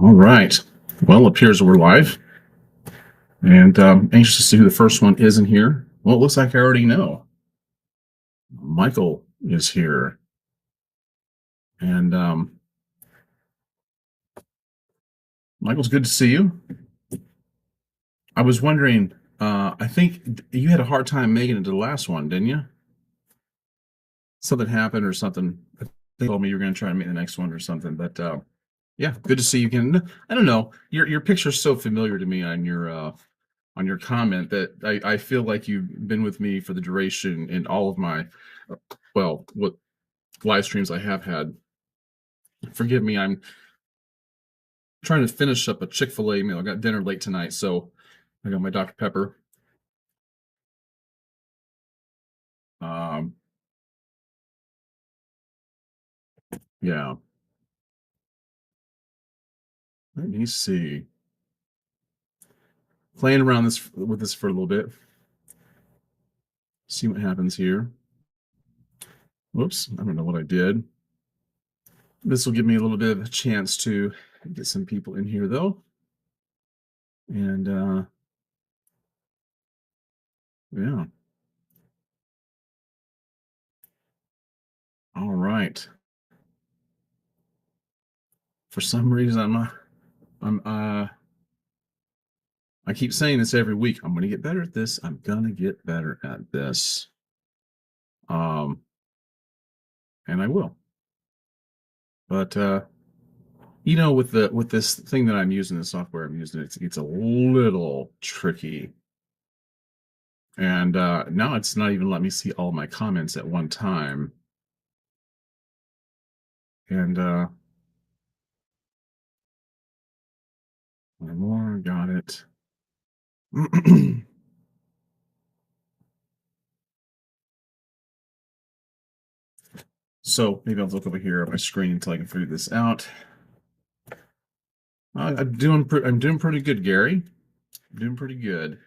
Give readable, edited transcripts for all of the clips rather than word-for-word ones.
All right. Well, it appears we're live, and anxious to see who the first one is in here. Well, it looks like I already know. Michael is here, and Michael's good to see you. I was wondering. I think you had a hard time making it to the last one, didn't you? Something happened or something. I think you told me you were going to try and make the next one or something. But yeah, good to see you again. I don't know. Your picture's so familiar to me on your comment that I feel like you've been with me for the duration in all of my what live streams I have had. Forgive me, I'm trying to finish up a Chick-fil-A meal. I got dinner late tonight, so I got my Dr. Pepper. Um, yeah, let me see. Playing around this with this for a little bit. See what happens here. Whoops, I don't know what I did. This will give me a little bit of a chance to get some people in here though. And yeah. All right. For some reason I'm I keep saying this every week. I'm gonna get better at this. I'm gonna get better at this. Um and I will. But with this thing that I'm using, the software I'm using, it's a little tricky. And now it's not even let me see all my comments at one time. And one more, got it. So maybe I'll look over here at my screen until I can figure this out. I'm doing pretty good, Gary. I'm doing pretty good.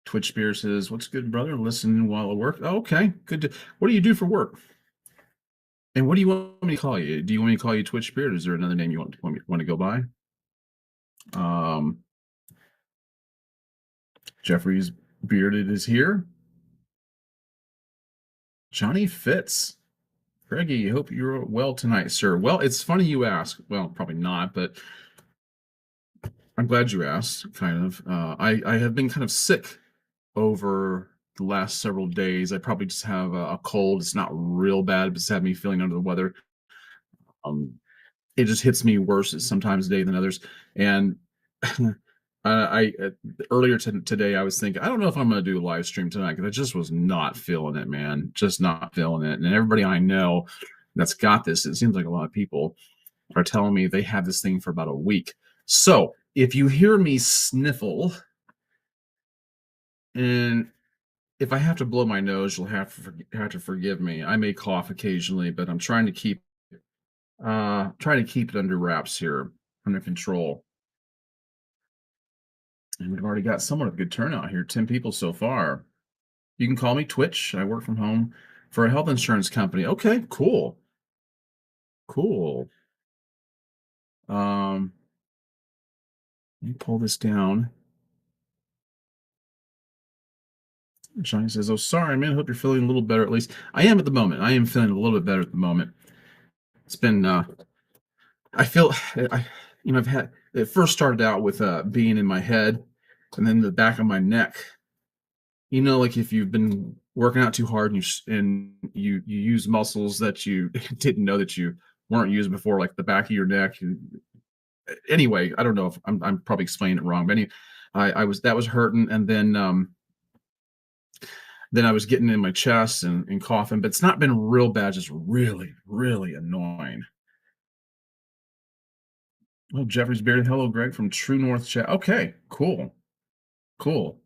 Twitch Spear says, "What's good, brother? Listening while at work." Oh, okay, good. What do you do for work? And what do you want me to call you? Do you want me to call you Twitch Spirit? Or is there another name you want to go by? Um, Jeffrey's Bearded is here. Johnny Fitz. Greggy, hope you're well tonight, sir. Well, it's funny you ask. Well, probably not, but I'm glad you asked, kind of. I have been kind of sick over the last several days. I probably just have a cold. It's not real bad, but it's had me feeling under the weather. Um, it just hits me worse sometimes a day than others. And I earlier today I was thinking I don't know if I'm going to do a live stream tonight because I just was not feeling it, man. Just not feeling it. And everybody I know that's got this, it seems like a lot of people are telling me they have this thing for about a week. So if you hear me sniffle, and if I have to blow my nose, you'll have to forgive me. I may cough occasionally, but I'm trying to keep it under wraps here, under control. And we've already got somewhat of a good turnout here. 10 people so far. You can call me Twitch. I work from home for a health insurance company. Okay, cool. Cool. Let me pull this down. Johnny says, "Oh, sorry, man. Hope you're feeling a little better at least." I am at the moment. I am feeling a little bit better at the moment. It's been I feel I I've had it first started out with being in my head and then the back of my neck. Like if you've been working out too hard and you use muscles that you didn't know that you weren't using before, like the back of your neck. And anyway, I don't know if I'm probably explaining it wrong, but I was that was hurting, and then I was getting in my chest and coughing, but it's not been real bad, just really, really annoying. Oh, Jeffrey's bearded. Hello, Greg from True North chat. Okay, cool, cool.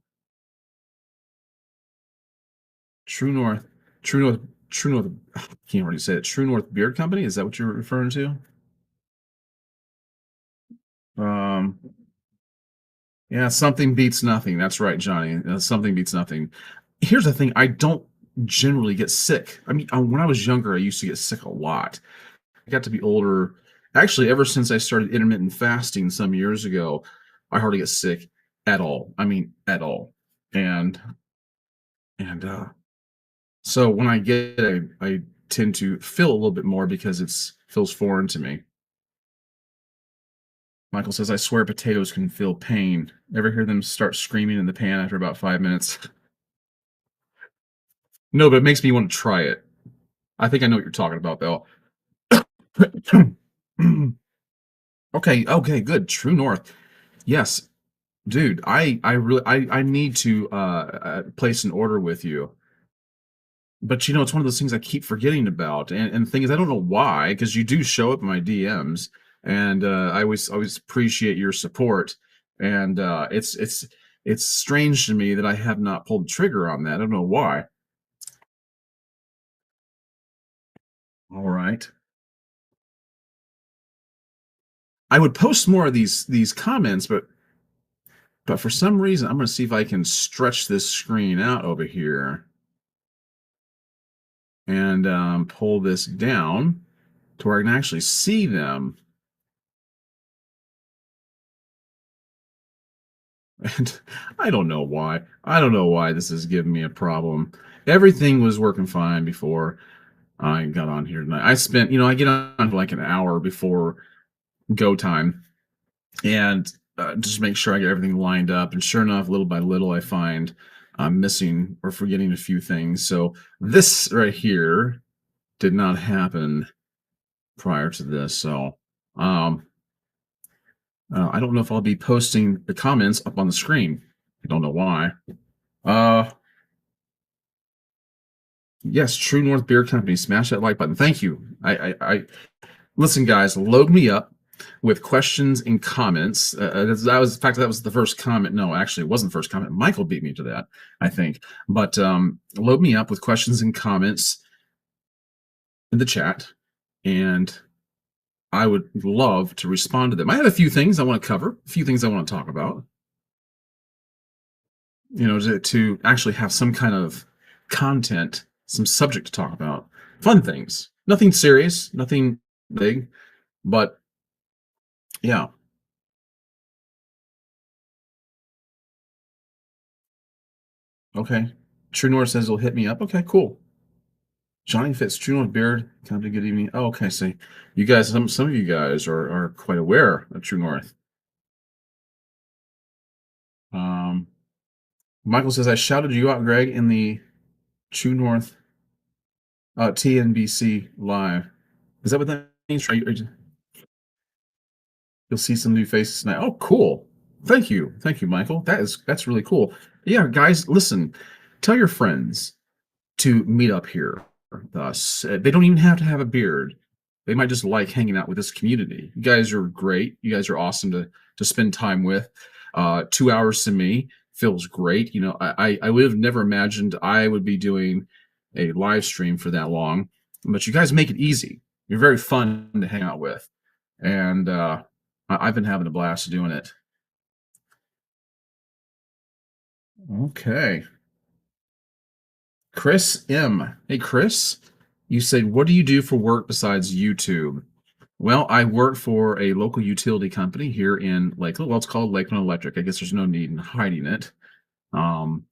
True North, True North, True North. I can't really say it. True North Beard Company. Is that what you're referring to? Um, yeah, something beats nothing. That's right, Johnny. Something beats nothing. Here's the thing: I don't generally get sick. I mean, when I was younger, I used to get sick a lot. I got to be older, Actually, ever since I started intermittent fasting some years ago, I hardly get sick at all. I mean, at all. And and so when I get it, I tend to feel a little bit more because it's feels foreign to me. Michael says, I swear potatoes can feel pain. Ever hear them start screaming in the pan after about 5 minutes? No, but it makes me want to try it. I think I know what you're talking about, though. Okay, okay, good. True North. Yes, dude. I really I need to place an order with you. But it's one of those things I keep forgetting about. And the thing is, I don't know why, because you do show up in my DMs, and I always appreciate your support. And it's strange to me that I have not pulled the trigger on that. I don't know why. All right. I would post more of these comments, but for some reason, I'm going to see if I can stretch this screen out over here and pull this down to where I can actually see them. And I don't know why. I don't know why this is giving me a problem. Everything was working fine before I got on here tonight. I spent, I get on for like an hour before go time and just make sure I get everything lined up. And sure enough, little by little, I find I'm missing or forgetting a few things. So this right here did not happen prior to this. So um, I don't know if I'll be posting the comments up on the screen. I don't know why. Uh, yes, True North Beer Company. Smash that like button. Thank you. I listen, guys. Load me up with questions and comments. That was, in fact, that was the first comment. No, actually, it wasn't the first comment. Michael beat me to that, I think. But load me up with questions and comments in the chat, and I would love to respond to them. I have a few things I want to cover, a few things I want to talk about. To actually have some kind of content, some subject to talk about. Fun things. Nothing serious, nothing big, but yeah. Okay. True North says he'll hit me up. Okay, cool. Johnny Fitz, True North Beard, come to good evening. Oh, okay. So you guys, some of you guys are quite aware of True North. Um, Michael says I shouted you out, Greg, in the True North TNBC live. Is that what that means? You'll see some new faces tonight. Oh, cool. Thank you, Michael. That's really cool. Yeah, guys, listen. Tell your friends to meet up here with us. They don't even have to have a beard. They might just like hanging out with this community. You guys are great. You guys are awesome to spend time with. 2 hours to me feels great. I would have never imagined I would be doing a live stream for that long, but you guys make it easy. You're very fun to hang out with, and I've been having a blast doing it. Okay. Chris M. Hey, Chris, you said, what do you do for work besides YouTube? Well, I work for a local utility company here in Lakeland. Well, it's called Lakeland Electric. I guess there's no need in hiding it. Um,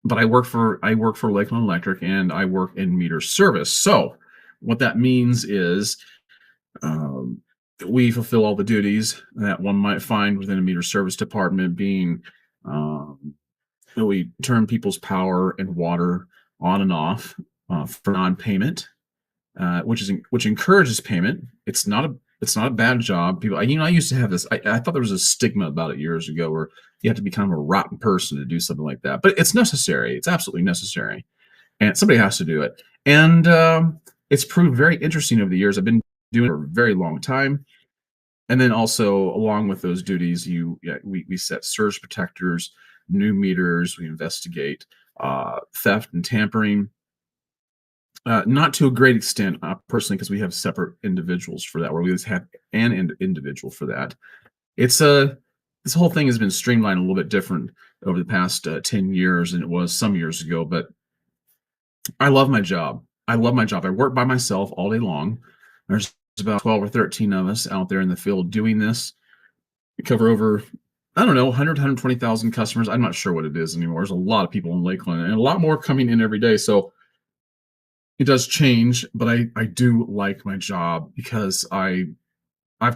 but I work for Lakeland Electric, and I work in meter service. So what that means is um, we fulfill all the duties that one might find within a meter service department, being um, we turn people's power and water on and off for non-payment, which encourages payment. It's not a bad job. People, I used to have this. I thought there was a stigma about it years ago, where you have to be kind of a rotten person to do something like that. But it's necessary. It's absolutely necessary, and somebody has to do it. And it's proved very interesting over the years. I've been doing it for a very long time. And then also, along with those duties, we set surge protectors, new meters. We investigate theft and tampering. Not to a great extent, personally, because we have separate individuals for that, where we just have an individual for that. It's this whole thing has been streamlined a little bit different over the past 10 years than it was some years ago. But I love my job. I love my job. I work by myself all day long. There's about 12 or 13 of us out there in the field doing this. We cover over, I don't know, 100, 120,000 customers. I'm not sure what it is anymore. There's a lot of people in Lakeland and a lot more coming in every day. So it does change, but I do like my job because I've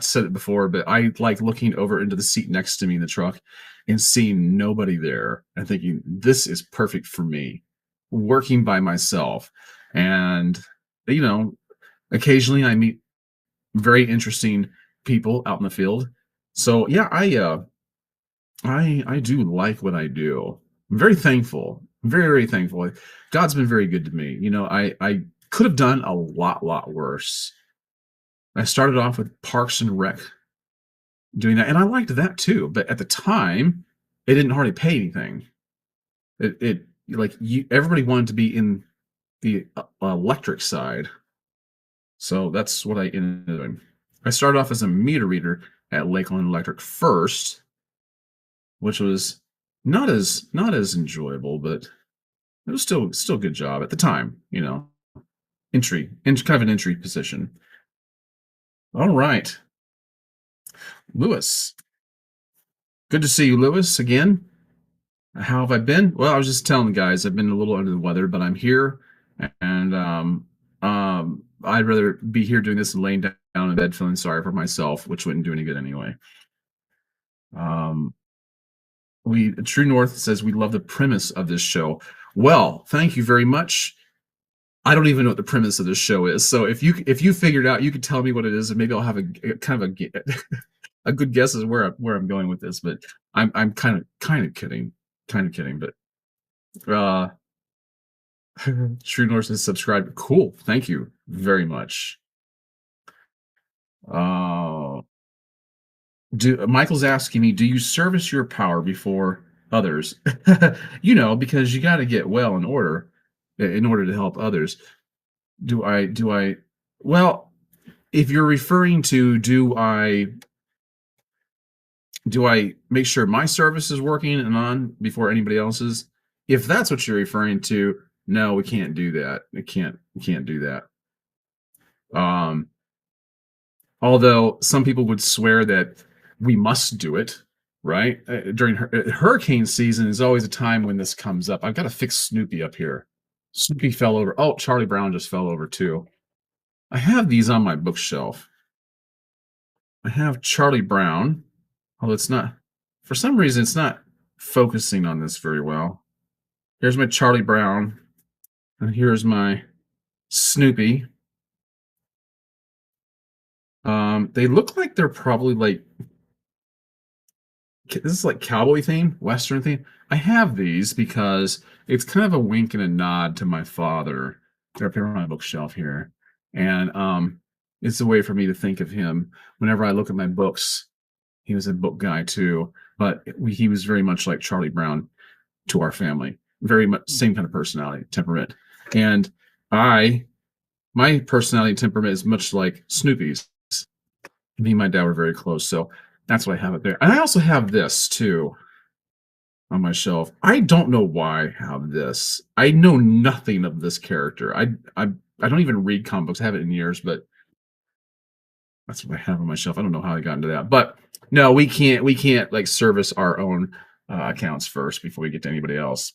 said it before, but I like looking over into the seat next to me in the truck and seeing nobody there and thinking, this is perfect for me, working by myself. And, you know, occasionally I meet very interesting people out in the field. So yeah, I do like what I do. I'm very thankful. Very, very thankful. God's been very good to me. I could have done a lot worse. I started off with Parks and Rec doing that, and I liked that too. But at the time, it didn't hardly pay anything. It like you everybody wanted to be in the electric side, so that's what I ended up doing. I started off as a meter reader at Lakeland Electric first, which was not as enjoyable, but it was still a good job at the time. Kind of an entry position. All right, Lewis. Good to see you, Lewis, again. How have I been? Well, I was just telling the guys I've been a little under the weather, but I'm here, and I'd rather be here doing this than laying down in bed feeling sorry for myself, which wouldn't do any good anyway. We True North says we love the premise of this show. Well, thank you very much. I don't even know what the premise of this show is, so if you figured out, you could tell me what it is, and maybe I'll have a kind of a good guess as where I'm going with this. But I'm kind of kidding, but uh True North says subscribe. Cool. Thank you very much. Uh, Michael's asking me, do you service your power before others? Because you got to get well in order to help others. Do I, well, if you're referring to do I make sure my service is working and on before anybody else's? If that's what you're referring to, no, we can't do that. We can't do that. Um, Although some people would swear that we must do it, right? During hurricane season is always a time when this comes up. I've got to fix Snoopy up here. Snoopy fell over. Oh, Charlie Brown just fell over too. I have these on my bookshelf. I have Charlie Brown. Although it's not, for some reason, it's not focusing on this very well. Here's my Charlie Brown, and here's my Snoopy. They look like they're probably like, this is like cowboy theme, western theme. I have these because it's kind of a wink and a nod to my father. They're up here on my bookshelf here, and it's a way for me to think of him whenever I look at my books. He was a book guy too, but he was very much like Charlie Brown to our family. Very much same kind of personality, temperament, and my personality temperament is much like Snoopy's. Me and my dad were very close, so that's why I have it there. And I also have this too on my shelf. I don't know why I have this. I know nothing of this character. I don't even read comic books. I have it in years, but that's what I have on my shelf. I don't know how I got into that, but no, we can't like service our own accounts first before we get to anybody else.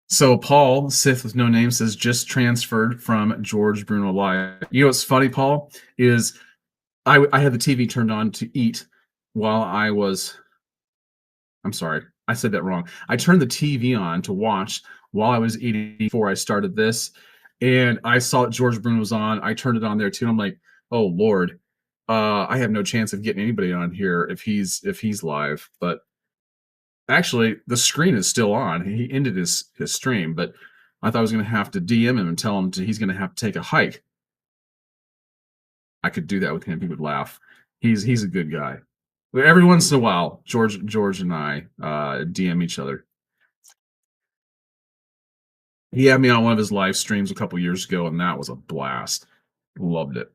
So Paul, Sith with no name, says just transferred from George Bruno Live. You know what's funny, Paul, is I had the TV turned on to eat while I'm sorry, I said that wrong. I turned the TV on to watch while I was eating before I started this, and I saw that George Bruno was on. I turned it on there too. I'm like, oh Lord, I have no chance of getting anybody on here if he's live. But actually, the screen is still on. He ended his stream, but I thought I was going to have to DM him and tell him he's going to have to take a hike. I could do that with him. He would laugh. He's a good guy. But every once in a while, George and I DM each other. He had me on one of his live streams a couple years ago, and that was a blast. Loved it.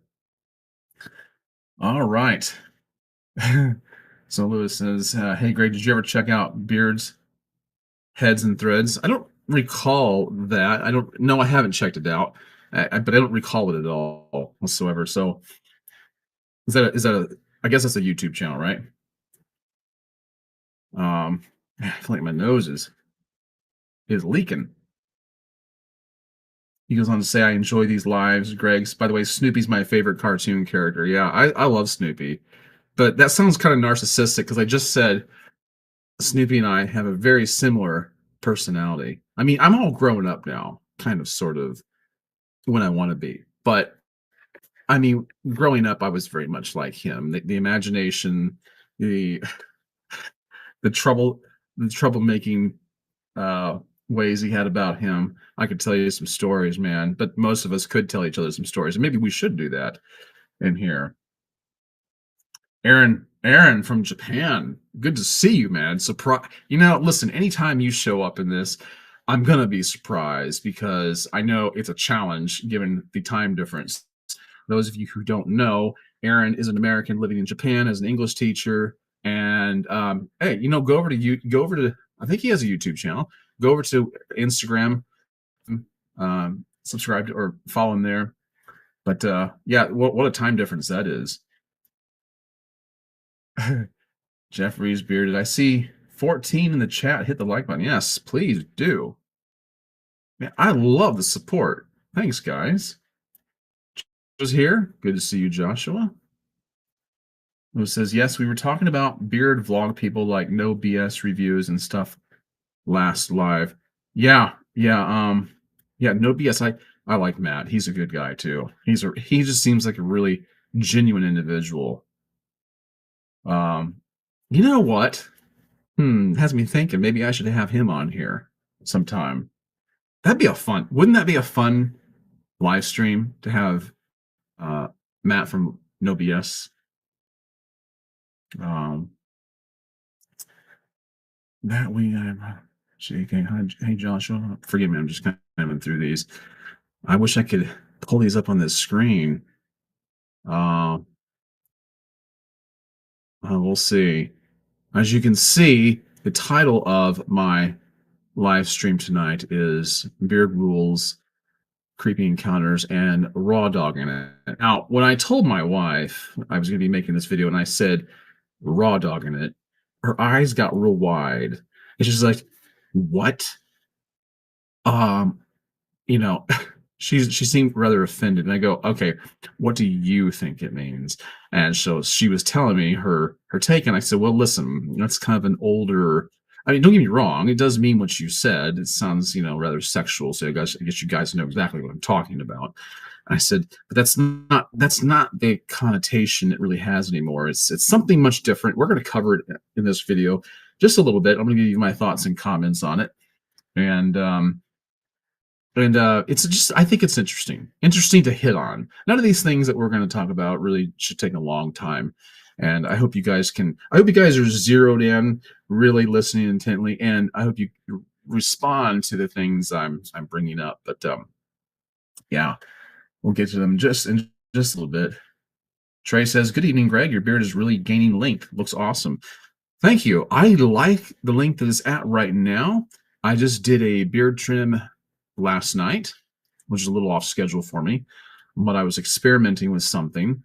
All right. So Lewis says, hey, Greg, did you ever check out Beard's Heads and Threads? I don't recall that. I haven't checked it out. but I don't recall it at all whatsoever. So is that a I guess that's a YouTube channel, right? I feel like my nose is leaking. He goes on to say, I enjoy these lives, Greg's. By the way, Snoopy's my favorite cartoon character. Yeah, I love Snoopy. But that sounds kind of narcissistic because I just said Snoopy and I have a very similar personality. I mean, I'm all grown up now, kind of, sort of, when I want to be. But I mean, growing up, I was very much like him. The imagination, the the trouble, the troublemaking uh, ways he had about him. I could tell you some stories, man. But most of us could tell each other some stories, and maybe we should do that in here. Aaron from Japan. Good to see you, man. Surprise. Listen, anytime you show up in this, I'm going to be surprised because I know it's a challenge given the time difference. Those of you who don't know, Aaron is an American living in Japan as an English teacher. And hey, go over to, I think he has a YouTube channel. Go over to Instagram, subscribe to, or follow him there. But yeah, what a time difference that is. Jeffrey's bearded. I see 14 in the chat. Hit the like button. Yes, please do. Man, I love the support. Thanks, guys. Was here. Good to see you, Joshua. Who says, yes, we were talking about beard vlog people like no BS reviews and stuff last live. Yeah, yeah, no BS. I like Matt. He's a good guy too. He just seems like a really genuine individual. You know what? Has me thinking maybe I should have him on here sometime. Wouldn't that be a fun live stream to have uh Matt from No BS? Um that we JK, hey Joshua. Forgive me, I'm just kind of through these. I wish I could pull these up on this screen. Uh, we'll see. As you can see, the title of my live stream tonight is Beard Rules, Creepy Encounters, and Raw Dogging it. Now, when I told my wife I was going to be making this video and I said Raw Dogging it, her eyes got real wide. And she's like, what? Um, you know, she seemed rather offended. And I go, okay, what do you think it means? And so she was telling me her take, and I said, well, listen, that's kind of an older. I mean, don't get me wrong, it does mean what you said. It sounds, rather sexual. So I guess you guys know exactly what I'm talking about. And I said, but that's not the connotation it really has anymore. It's something much different. We're going to cover it in this video just a little bit. I'm going to give you my thoughts and comments on it, and it's just, I think it's interesting to hit on. None of these things that we're going to talk about really should take a long time. And I hope you guys are zeroed in, really listening intently, and I hope you respond to the things I'm bringing up. But yeah, we'll get to them just in just a little bit. Trey says, good evening, Greg. Your beard is really gaining length. Looks awesome. Thank you. I like the length that it's at right now. I just did a beard trim last night, which is a little off schedule for me, but I was experimenting with something.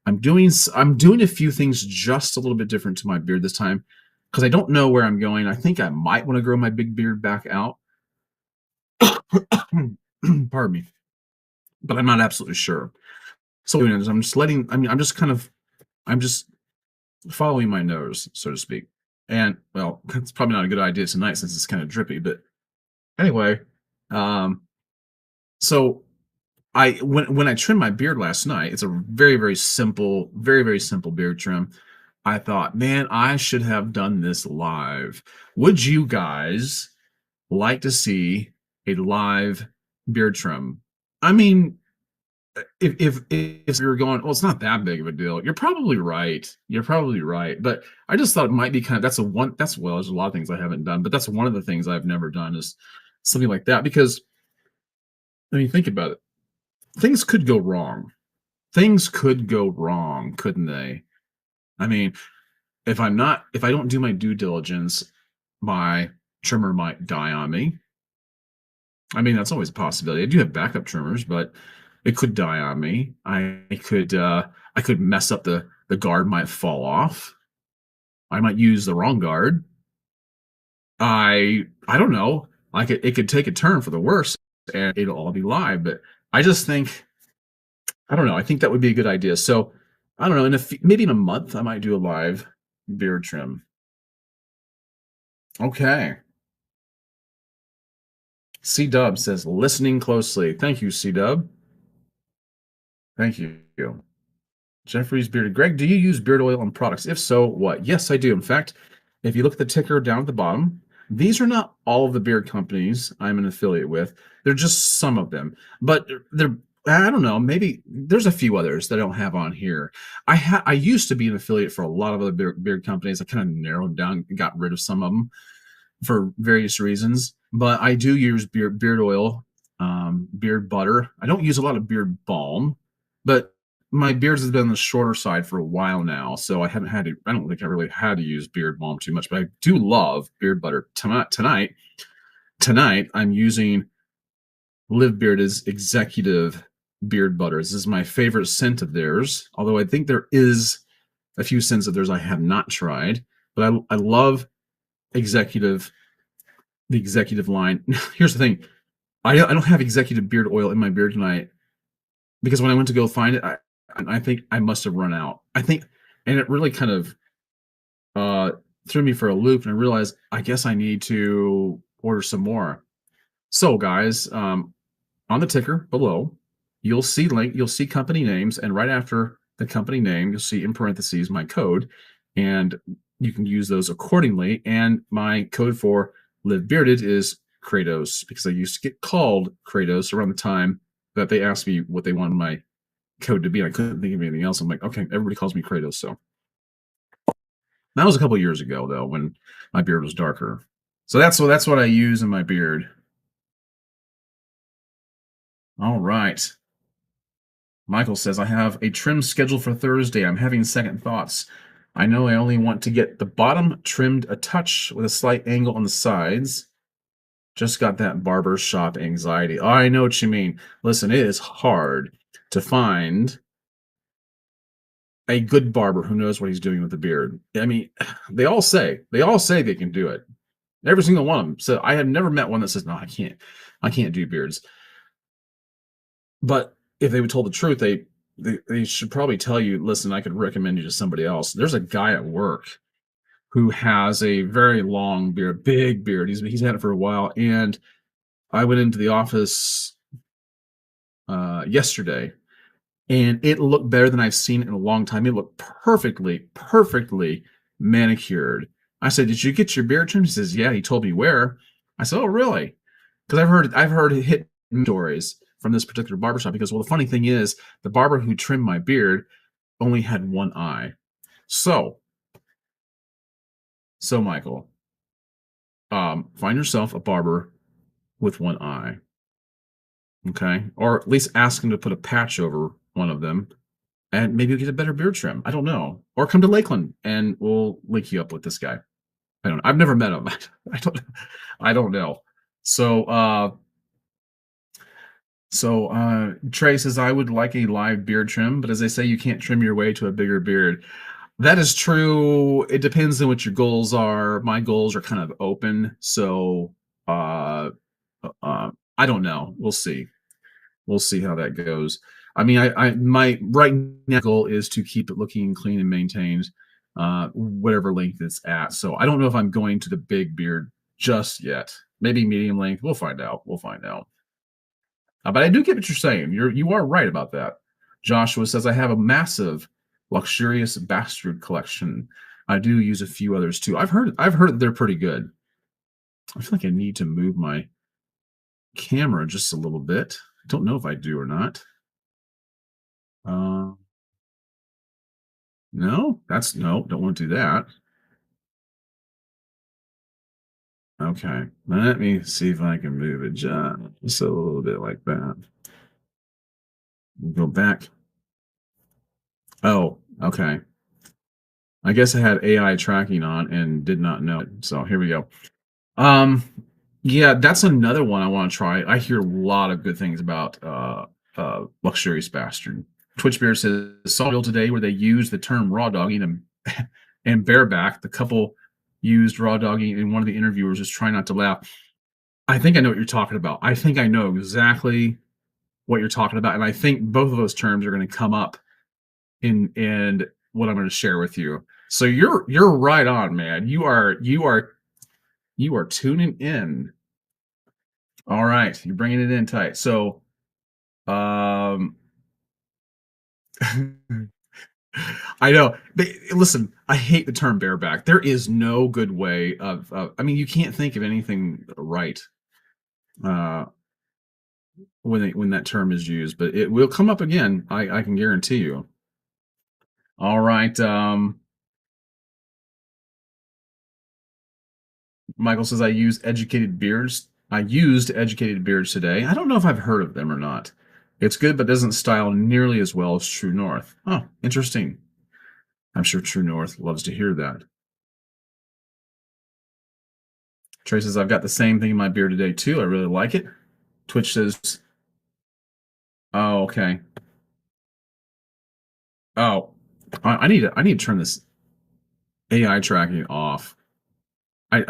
I'm doing a few things just a little bit different to my beard this time because I don't know where I'm going. I think I might want to grow my big beard back out. Pardon me, but I'm not absolutely sure. So I'm just following my nose, so to speak. And well, it's probably not a good idea tonight since it's kind of drippy, but anyway, so when I trimmed my beard last night, it's a very simple beard trim. I thought, man, I should have done this live. Would you guys like to see a live beard trim? I mean, if you're going, well, it's not that big of a deal. You're probably right. But I just thought it might be there's a lot of things I haven't done, but that's one of the things I've never done is something like that because I mean, think about it. Things could go wrong. Things could go wrong, couldn't they? I mean, if I don't do my due diligence, my trimmer might die on me. I mean, that's always a possibility. I do have backup trimmers, but it could die on me. I could mess up the guard might fall off. I might use the wrong guard. I don't know. Like it could take a turn for the worse and it'll all be live. But I just think I don't know. I think that would be a good idea. So I don't know. Maybe in a month, I might do a live beard trim. Okay. C Dub says listening closely. Thank you, C Dub. Thank you. Jeffrey's bearded. Greg, do you use beard oil on products? If so, what? Yes, I do. In fact, if you look at the ticker down at the bottom, these are not all of the beard companies I'm an affiliate with. They're just some of them. But they're I don't know, maybe there's a few others that I don't have on here. I used to be an affiliate for a lot of other beard companies. I kind of narrowed down and got rid of some of them for various reasons. But I do use beard oil, beard butter. I don't use a lot of beard balm, but my beards has been on the shorter side for a while now, so I haven't had to. I don't think I really had to use beard balm too much, but I do love beard butter. Tonight, I'm using Live Beard's Executive Beard Butters. This is my favorite scent of theirs, although I think there is a few scents of theirs I have not tried. But I love Executive, the Executive line. Here's the thing: I don't have Executive beard oil in my beard tonight because when I went to go find it, I think I must have run out. I think, and it really kind of threw me for a loop, and I realized I guess I need to order some more. So, guys, on the ticker below, you'll see company names, and right after the company name, you'll see in parentheses my code, and you can use those accordingly. And my code for Live Bearded is Kratos because I used to get called Kratos around the time that they asked me what they wanted my code to be. I couldn't think of anything else. I'm like, okay, everybody calls me Kratos. So that was a couple years ago though, when my beard was darker. So that's what I use in my beard. All right. Michael says, I have a trim scheduled for Thursday. I'm having second thoughts. I know I only want to get the bottom trimmed a touch with a slight angle on the sides. Just got that barber shop anxiety. Oh, I know what you mean. Listen, it is hard to find a good barber who knows what he's doing with the beard. I mean, they all say they can do it. Every single one of them. So I have never met one that says, no, I can't do beards. But if they would told the truth, they should probably tell you, listen, I could recommend you to somebody else. There's a guy at work who has a very long beard, big beard. He's had it for a while. And I went into the office yesterday, and it looked better than I've seen it in a long time. It looked perfectly manicured. I said, "Did you get your beard trimmed?" He says, "Yeah." He told me where. I said, "Oh, really?" Because I've heard hit stories from this particular barbershop. Because well, the funny thing is, the barber who trimmed my beard only had one eye. So Michael, find yourself a barber with one eye, okay, or at least ask him to put a patch over one of them and maybe you'll get a better beard trim. I don't know. Or come to Lakeland and we'll link you up with this guy. I've never met him. I don't know. So Trey says I would like a live beard trim, but as they say, you can't trim your way to a bigger beard. That is true. It depends on what your goals are. My goals are kind of open. So I don't know. We'll see. We'll see how that goes. I mean, my right now goal is to keep it looking clean and maintained, whatever length it's at. So I don't know if I'm going to the big beard just yet. Maybe medium length. We'll find out. But I do get what you're saying. You are right about that. Joshua says I have a massive, luxurious bastard collection. I do use a few others too. I've heard that they're pretty good. I feel like I need to move my camera just a little bit. I don't know if I do or not. No, don't want to do that. Okay, let me see if I can move it just a little bit like that. Go back. Oh, okay. I guess I had AI tracking on and did not know it. So here we go. Um, Yeah, that's another one I want to try. I hear a lot of good things about Luxurious Bastard. Twitch Bear says saw a reel today where they used the term raw dogging and and bareback. The couple used raw dogging, and one of the interviewers was trying not to laugh. I think I know what you're talking about. I think I know exactly what you're talking about, and I think both of those terms are going to come up in what I'm going to share with you. So you're right on, man. You are tuning in. All right, you're bringing it in tight. So, um, I know. But listen, I hate the term bareback. There is no good way of. I mean, you can't think of anything right uh, when that term is used, but it will come up again. I can guarantee you. All right. Michael says I use educated beards. I used educated beards today. I don't know if I've heard of them or not. It's good, but doesn't style nearly as well as True North. Oh, interesting. I'm sure True North loves to hear that. Trey says, I've got the same thing in my beard today, too. I really like it. Twitch says, oh, okay. Oh, I need to turn this AI tracking off. Yeah,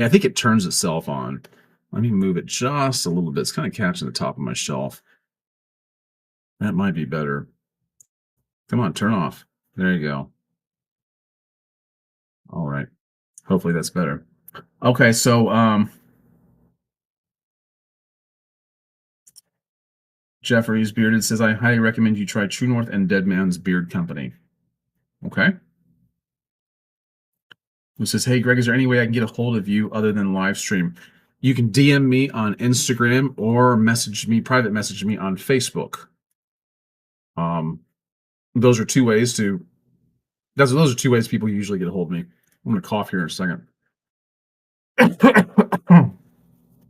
I think it turns itself on. Let me move it just a little bit. It's kind of catching the top of my shelf. That might be better. Come on, turn off. There you go. All right. Hopefully that's better. Okay, so Jeffrey's Bearded says, I highly recommend you try True North and Dead Man's Beard Company. Okay. Who says, hey, Greg, is there any way I can get a hold of you other than live stream? You can DM me on Instagram or private message me on Facebook. Those are two ways people usually get a hold of me. I'm going to cough here in a second.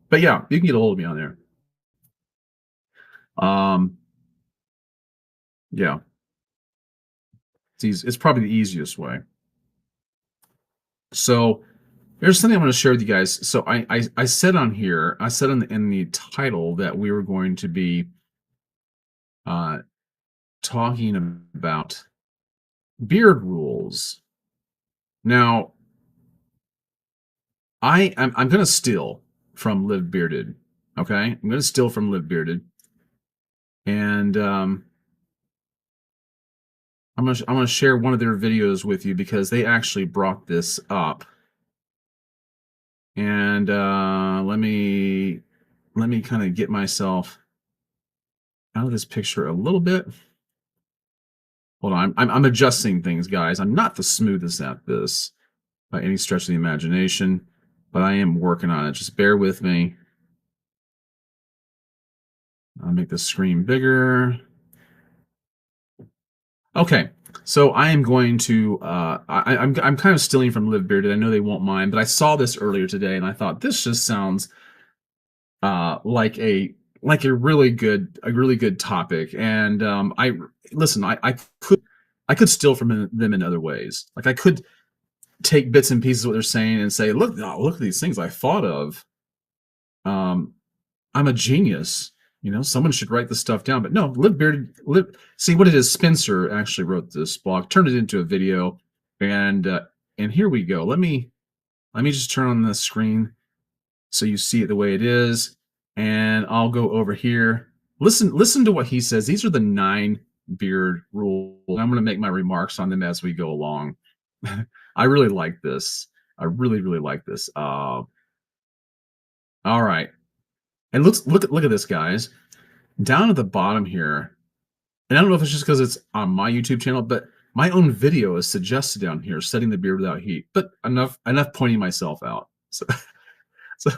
But yeah, you can get a hold of me on there. Yeah. It's probably the easiest way. So there's something I want to share with you guys. So I said on here, I said in the title that we were going to be talking about beard rules. Now, I'm going to steal from Live Bearded. Okay, I'm going to steal from Live Bearded, and I'm going to share one of their videos with you because they actually brought this up. And let me kind of get myself out of this picture a little bit. Hold on, I'm adjusting things, guys. I'm not the smoothest at this by any stretch of the imagination, but I am working on it. Just bear with me. I'll make the screen bigger. Okay, so I am going to. I'm kind of stealing from Live Bearded. I know they won't mind, but I saw this earlier today, and I thought this just sounds like a really good topic. And I could steal from them in other ways. Like I could take bits and pieces of what they're saying and say, look at these things I thought of. I'm a genius. Someone should write this stuff down. But no, see what it is. Spencer actually wrote this blog, turned it into a video, and here we go. Let me just turn on the screen so you see it the way it is, and I'll go over here. Listen to what he says. These are the 9 beard rules. I'm going to make my remarks on them as we go along. I really like this. I really like this. All right. And look at this, guys. Down at the bottom here, and I don't know if it's just because it's on my YouTube channel, but my own video is suggested down here, setting the beard without heat. But enough pointing myself out. So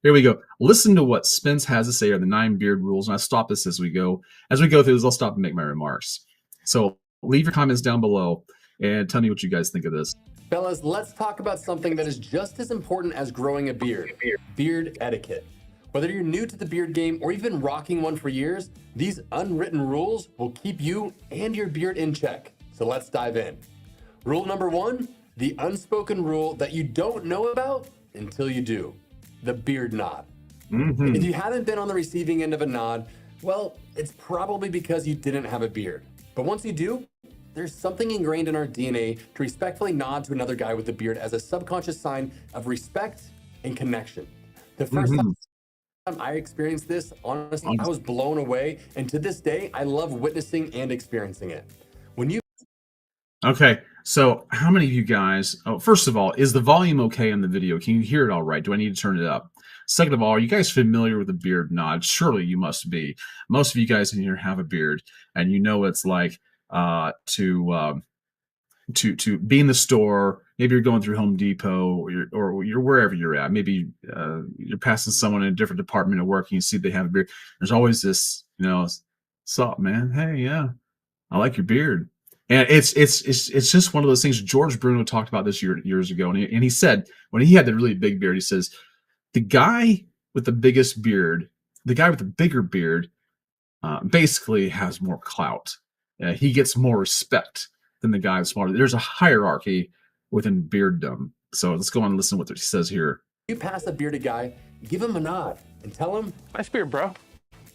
here we go. Listen to what Spence has to say are the 9 beard rules, and I stop this as we go. As we go through this, I'll stop and make my remarks. So leave your comments down below and tell me what you guys think of this. Fellas, let's talk about something that is just as important as growing a beard: beard etiquette. Whether you're new to the beard game or you've been rocking one for years, these unwritten rules will keep you and your beard in check. So let's dive in. Rule number 1, the unspoken rule that you don't know about until you do. the beard nod. Mm-hmm. If you haven't been on the receiving end of a nod, well, it's probably because you didn't have a beard. But once you do, there's something ingrained in our DNA to respectfully nod to another guy with a beard as a subconscious sign of respect and connection. The first Mm-hmm. time I experienced this, honestly, I was blown away. And to this day, I love witnessing and experiencing it. When you Okay, so how many of you guys? Oh, first of all, is the volume okay on the video? Can you hear it all right? Do I need to turn it up? Second of all, are you guys familiar with the beard nod? Surely you must be. Most of you guys in here have a beard, and you know what it's like to be in the store. Maybe you're going through Home Depot, or you're wherever you're at. Maybe you're passing someone in a different department of work, and you see they have a beard. There's always this, sup, man? Hey, yeah, I like your beard. And it's just one of those things. George Bruno talked about this years ago, and he said when he had the really big beard, he says the guy with the biggest beard, the guy with the bigger beard, basically has more clout. He gets more respect than the guy with smaller. There's a hierarchy within bearddom. So let's go on and listen to what he says here. you pass a bearded guy, give him a nod and tell him, Nice beard, bro.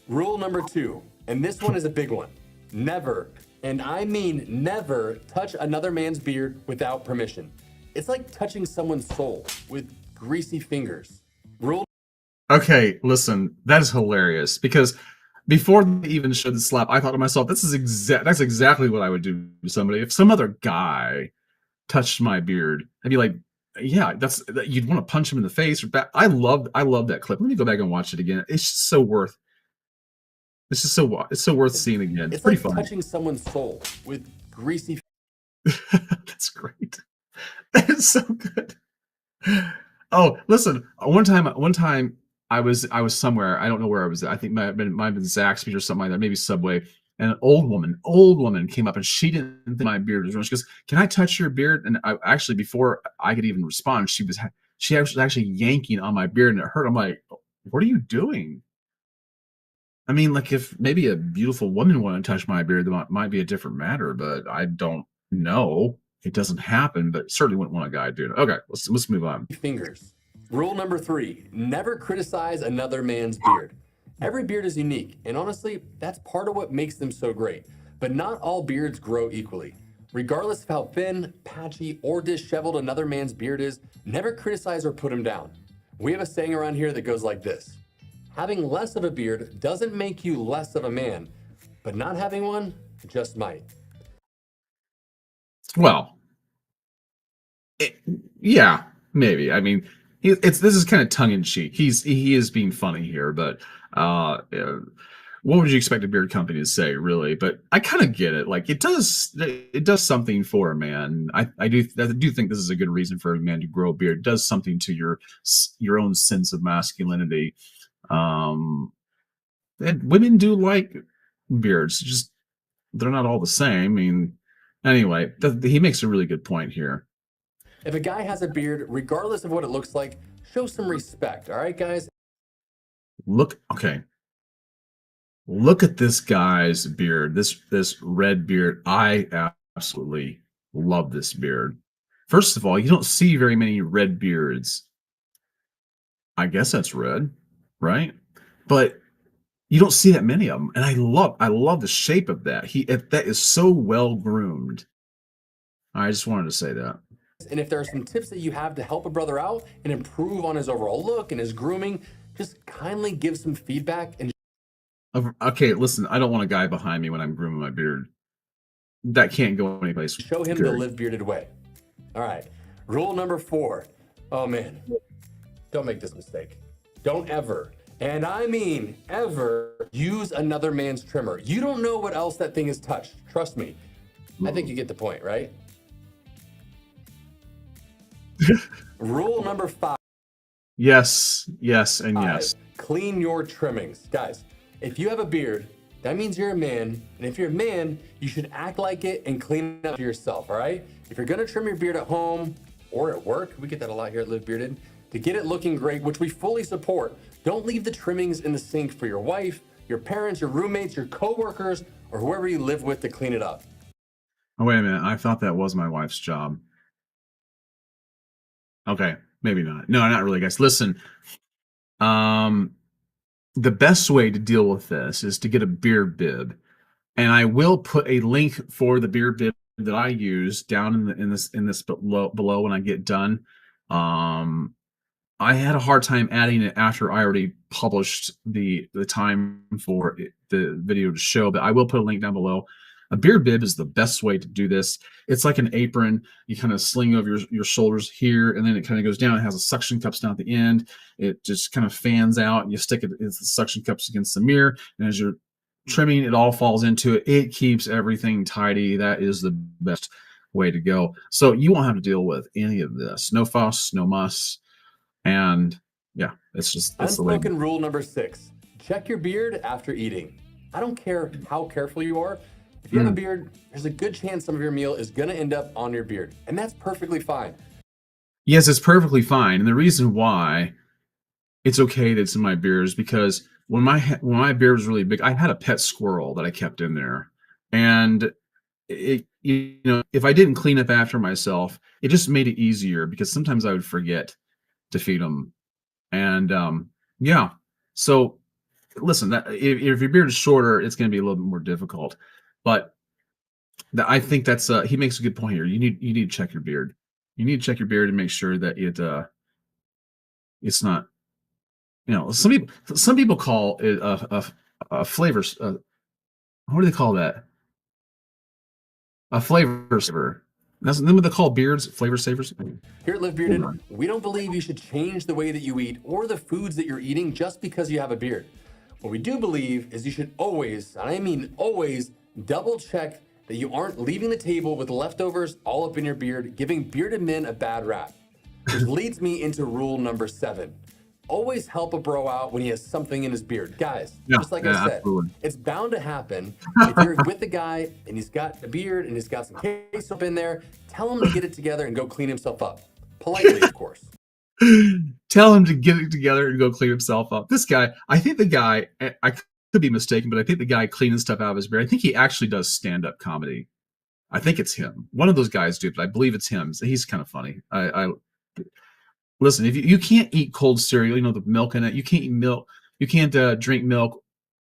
rule number 2, and this one is a big one. Never, and I mean never, touch another man's beard without permission. It's like touching someone's soul with greasy fingers. Rule Okay, listen, that is hilarious because before they even showed the slap, I thought to myself, that's exactly what I would do to somebody. If some other guy touched my beard, I'd be like, yeah, you'd want to punch him in the face or back. I love that clip. Let me go back and watch it again. It's just so worth. It's so worth seeing again. It's pretty like funny. touching someone's soul with greasy. That's great. That is so good. Oh, listen. One time I was somewhere. I don't know where I was at. I think might have been Zaxby's or something like that. Maybe Subway. And an old woman came up and she didn't think my beard was wrong. She goes, "Can I touch your beard?" And I actually, before I could even respond, she was actually yanking on my beard and it hurt. I'm like, "What are you doing?" I mean, like if maybe a beautiful woman wanted to touch my beard, that might be a different matter, but I don't know. It doesn't happen, but certainly wouldn't want a guy doing it. Okay, let's move on. Fingers. Rule number 3, never criticize another man's beard. Every beard is unique, and honestly, that's part of what makes them so great. But not all beards grow equally. Regardless of how thin, patchy, or disheveled another man's beard is, never criticize or put him down. We have a saying around here that goes like this: having less of a beard doesn't make you less of a man, but not having one just might. Well, yeah, maybe. I mean, this is kind of tongue in cheek. He is being funny here, but what would you expect a beard company to say, really? But I kind of get it. Like it does something for a man. I do think this is a good reason for a man to grow a beard. It does something to your own sense of masculinity. And women do like beards. Just they're not all the same. I mean, anyway, he makes a really good point here. If a guy has a beard, regardless of what it looks like, show some respect, all right, guys? Look at this guy's beard, this red beard. I absolutely love this beard. First of all, you don't see very many red beards. I guess that's red, right? But you don't see that many of them, and I love the shape of that. That is so well groomed. I just wanted to say that. And if there are some tips that you have to help a brother out and improve on his overall look and his grooming, just kindly give some feedback and okay, listen, I don't want a guy behind me when I'm grooming my beard. That can't go anyplace. show him the live bearded way. All right. Rule number 4. Oh man, don't make this mistake. Don't ever, and I mean ever, use another man's trimmer. You don't know what else that thing has touched. Trust me. I think you get the point, right? Rule number 5. Yes, and yes. Clean your trimmings. Guys, if you have a beard, that means you're a man. And if you're a man, you should act like it and clean it up yourself, all right? If you're gonna trim your beard at home or at work, we get that a lot here at Live Bearded, to get it looking great, which we fully support, don't leave the trimmings in the sink for your wife, your parents, your roommates, your coworkers, or whoever you live with to clean it up. Oh, wait a minute. I thought that was my wife's job. Okay, maybe not. No, not really, guys. Listen, Um, the best way to deal with this is to get a beard bib, and I will put a link for the beard bib that I use down in this below when I get done. Um, I had a hard time adding it after I already published the time for the video to show, but I will put a link down below. A beard bib is the best way to do this. It's like an apron. You kind of sling over your shoulders here, and then it kind of goes down. It has a suction cups down at the end. It just kind of fans out, and you stick it as the suction cups against the mirror. And as you're trimming, it all falls into it. It keeps everything tidy. That is the best way to go. So you won't have to deal with any of this. No fuss, no muss. And yeah, it's the way. Unspoken rule number 6, check your beard after eating. I don't care how careful you are. If you have a beard, there's a good chance some of your meal is going to end up on your beard, and that's perfectly fine. Yes, it's perfectly fine. And the reason why it's okay that it's in my beard is because when my beard was really big, I had a pet squirrel that I kept in there. And if I didn't clean up after myself, it just made it easier because sometimes I would forget to feed them. And yeah, so listen, that if your beard is shorter, it's going to be a little bit more difficult. But I think that's he makes a good point here. You need to check your beard. You need to check your beard and make sure that it's not. Some people call it a flavor. What do they call that? A flavor saver. That's what they call beards, flavor savers. Here at Live Bearded, we don't believe you should change the way that you eat or the foods that you're eating just because you have a beard. What we do believe is you should always, and I mean always, double check that you aren't leaving the table with leftovers all up in your beard, giving bearded men a bad rap. Which leads me into rule number 7. Always help a bro out when he has something in his beard. Guys, just like I said, absolutely. it's bound to happen. If you're with a guy and he's got a beard and he's got some case up in there, tell him to get it together and go clean himself up. Politely, of course. Tell him to get it together and go clean himself up. This guy, I think the guy, I could be mistaken, but I think the guy cleaning stuff out of his beard, I think he actually does stand-up comedy. I think it's him. One of those guys do, but I believe it's him. So he's kind of funny. Listen, if you can't eat cold cereal, the milk in it, you can't eat milk. You can't drink milk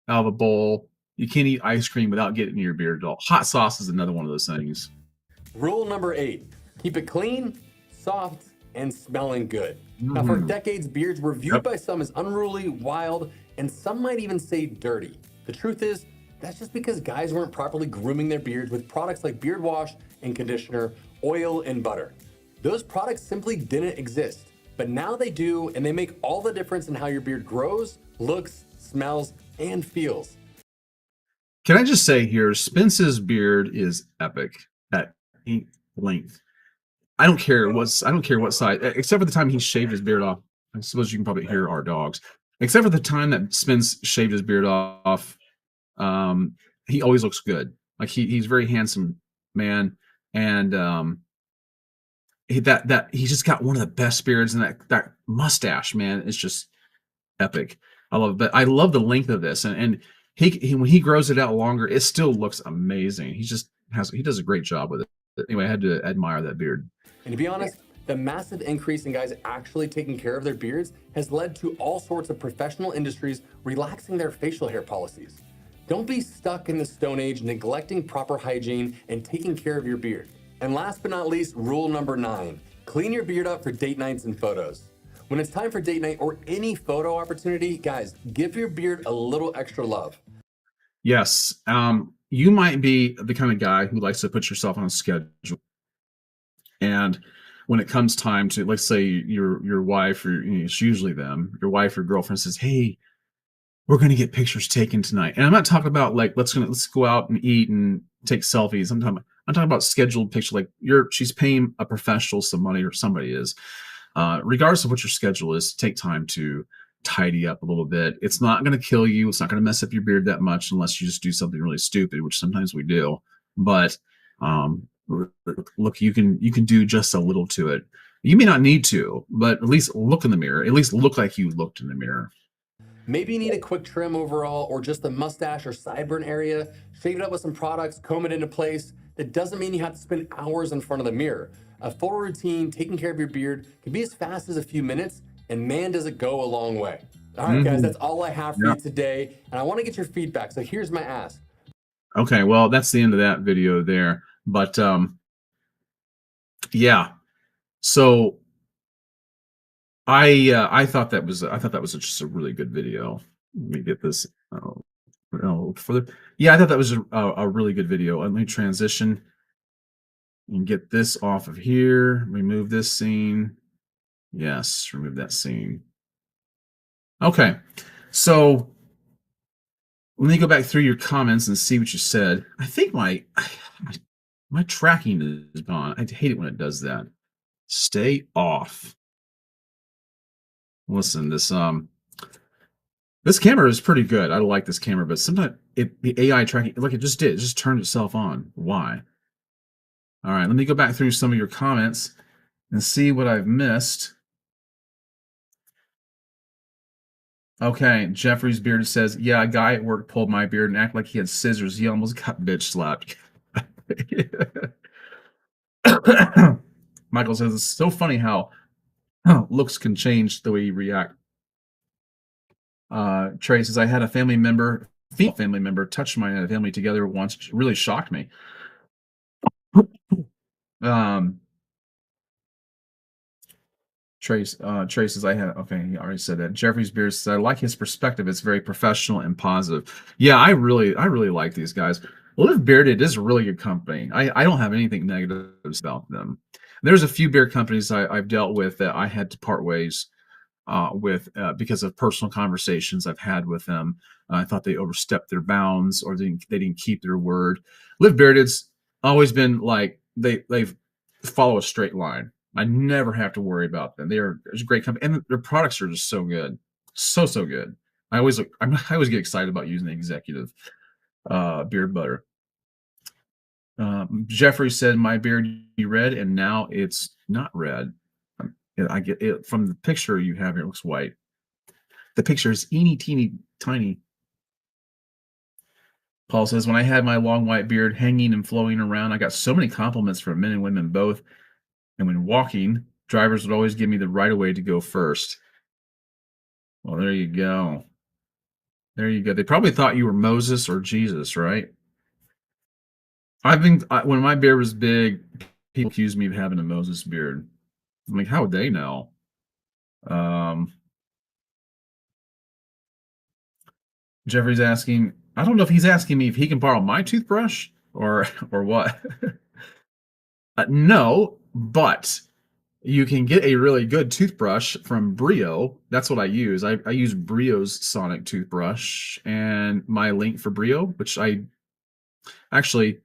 out of a bowl. You can't eat ice cream without getting in your beard at all. Hot sauce is another one of those things. Rule number 8, keep it clean, soft, and smelling good. Now, for decades, beards were viewed by some as unruly, wild, and some might even say dirty. The truth is, that's just because guys weren't properly grooming their beards with products like beard wash and conditioner, oil, and butter. Those products simply didn't exist. But now they do, and they make all the difference in how your beard grows, looks, smells, and feels. Can I just say here, Spence's beard is epic at length. I don't care what size, except for the time he shaved his beard off. I suppose you can probably hear our dogs. Except for the time that Spence shaved his beard off, he always looks good. Like he's a very handsome man, and he's just got one of the best beards, and that mustache, man, is just epic. I love it, but I love the length of this, and he when he grows it out longer, it still looks amazing. He does a great job with it. Anyway, I had to admire that beard. And to be honest, the massive increase in guys actually taking care of their beards has led to all sorts of professional industries relaxing their facial hair policies. Don't be stuck in the Stone Age neglecting proper hygiene and taking care of your beard. And last but not least, rule number 9, clean your beard up for date nights and photos. When it's time for date night or any photo opportunity, guys, give your beard a little extra love. Yes. You might be the kind of guy who likes to put yourself on a schedule. And when it comes time to, let's say your wife, or it's usually them, your wife or girlfriend says, "Hey, we're going to get pictures taken tonight." And I'm not talking about like, let's go out and eat and take selfies. I'm talking about scheduled pictures. Like she's paying a professional some money, or somebody is, regardless of what your schedule is, take time to tidy up a little bit. It's not going to kill you. It's not going to mess up your beard that much unless you just do something really stupid, which sometimes we do. But look, you can do just a little to it. You may not need to, but at least look in the mirror. At least look like you looked in the mirror. Maybe you need a quick trim overall, or just the mustache or sideburn area. Shave it up with some products, comb it into place. That doesn't mean you have to spend hours in front of the mirror. A full routine, taking care of your beard, can be as fast as a few minutes, and man, does it go a long way. All right, guys, Mhm. that's all I have for Yeah. you today. And I want to get your feedback. So here's my ask. Okay, well, that's the end of that video there. But yeah. So I thought that was just a really good video. Let me get this. For the yeah, I thought that was a really good video. Let me transition and get this off of here. Remove this scene. Yes, remove that scene. Okay, so let me go back through your comments and see what you said. I think my tracking is gone. I hate it when it does that. Stay off. Listen, this camera is pretty good. I like this camera, but sometimes the AI tracking, like it just turned itself on. Why? All right, let me go back through some of your comments and see what I've missed. Okay, Jeffrey's beard says, "Yeah, a guy at work pulled my beard and acted like he had scissors. He almost got bitch slapped." Michael says, "It's so funny how looks can change the way you react." Trey says, "I had a female family member, touch my family together once. It really shocked me." Um, Trey says, "I have." Okay, he already said that. Jeffrey's beard says, "I like his perspective. It's very professional and positive." Yeah, I really like these guys. Live Bearded is a really good company. I don't have anything negative about them. There's a few beard companies I've dealt with that I had to part ways with because of personal conversations I've had with them. I thought they overstepped their bounds or they didn't keep their word. Live Bearded's always been like they follow a straight line. I never have to worry about them. They're a great company, and their products are just so good, so good. I always get excited about using the executive beard butter. Jeffrey said, "My beard be red, and now it's not red." I get it from the picture you have here. It looks white. The picture is teeny, teeny, tiny. Paul says, "When I had my long white beard hanging and flowing around, I got so many compliments from men and women both. And when walking, drivers would always give me the right of way to go first." Well, there you go. There you go. They probably thought you were Moses or Jesus, right? When my beard was big, people accused me of having a Moses beard. I'm like, how would they know? Um, Jeffrey's asking, I don't know if he's asking me if he can borrow my toothbrush or what. No, but you can get a really good toothbrush from Brio. That's what I use. I use Brio's Sonic toothbrush, and my link for Brio, which I actually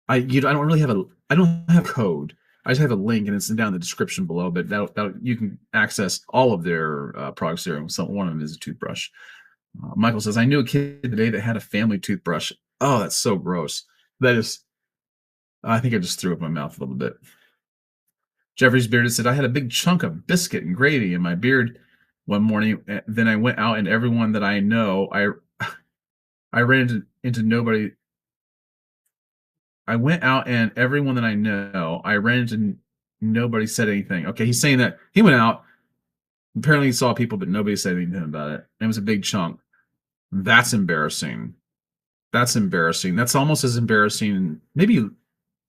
I don't really have I don't have code. I just have a link, and it's down in the description below. But that you can access all of their products there. So one of them is a toothbrush. Michael says, "I knew a kid today that had a family toothbrush." Oh, that's so gross. That is. I think I just threw up my mouth a little bit. Jeffrey's beard said, "I had a big chunk of biscuit and gravy in my beard one morning. Then I went out, and everyone that I know, I ran into nobody. I went out, and everyone that I know, I ran into nobody said anything." Okay, he's saying that he went out. Apparently, he saw people, but nobody said anything to him about it. It was a big chunk. That's embarrassing. That's embarrassing. That's almost as embarrassing. Maybe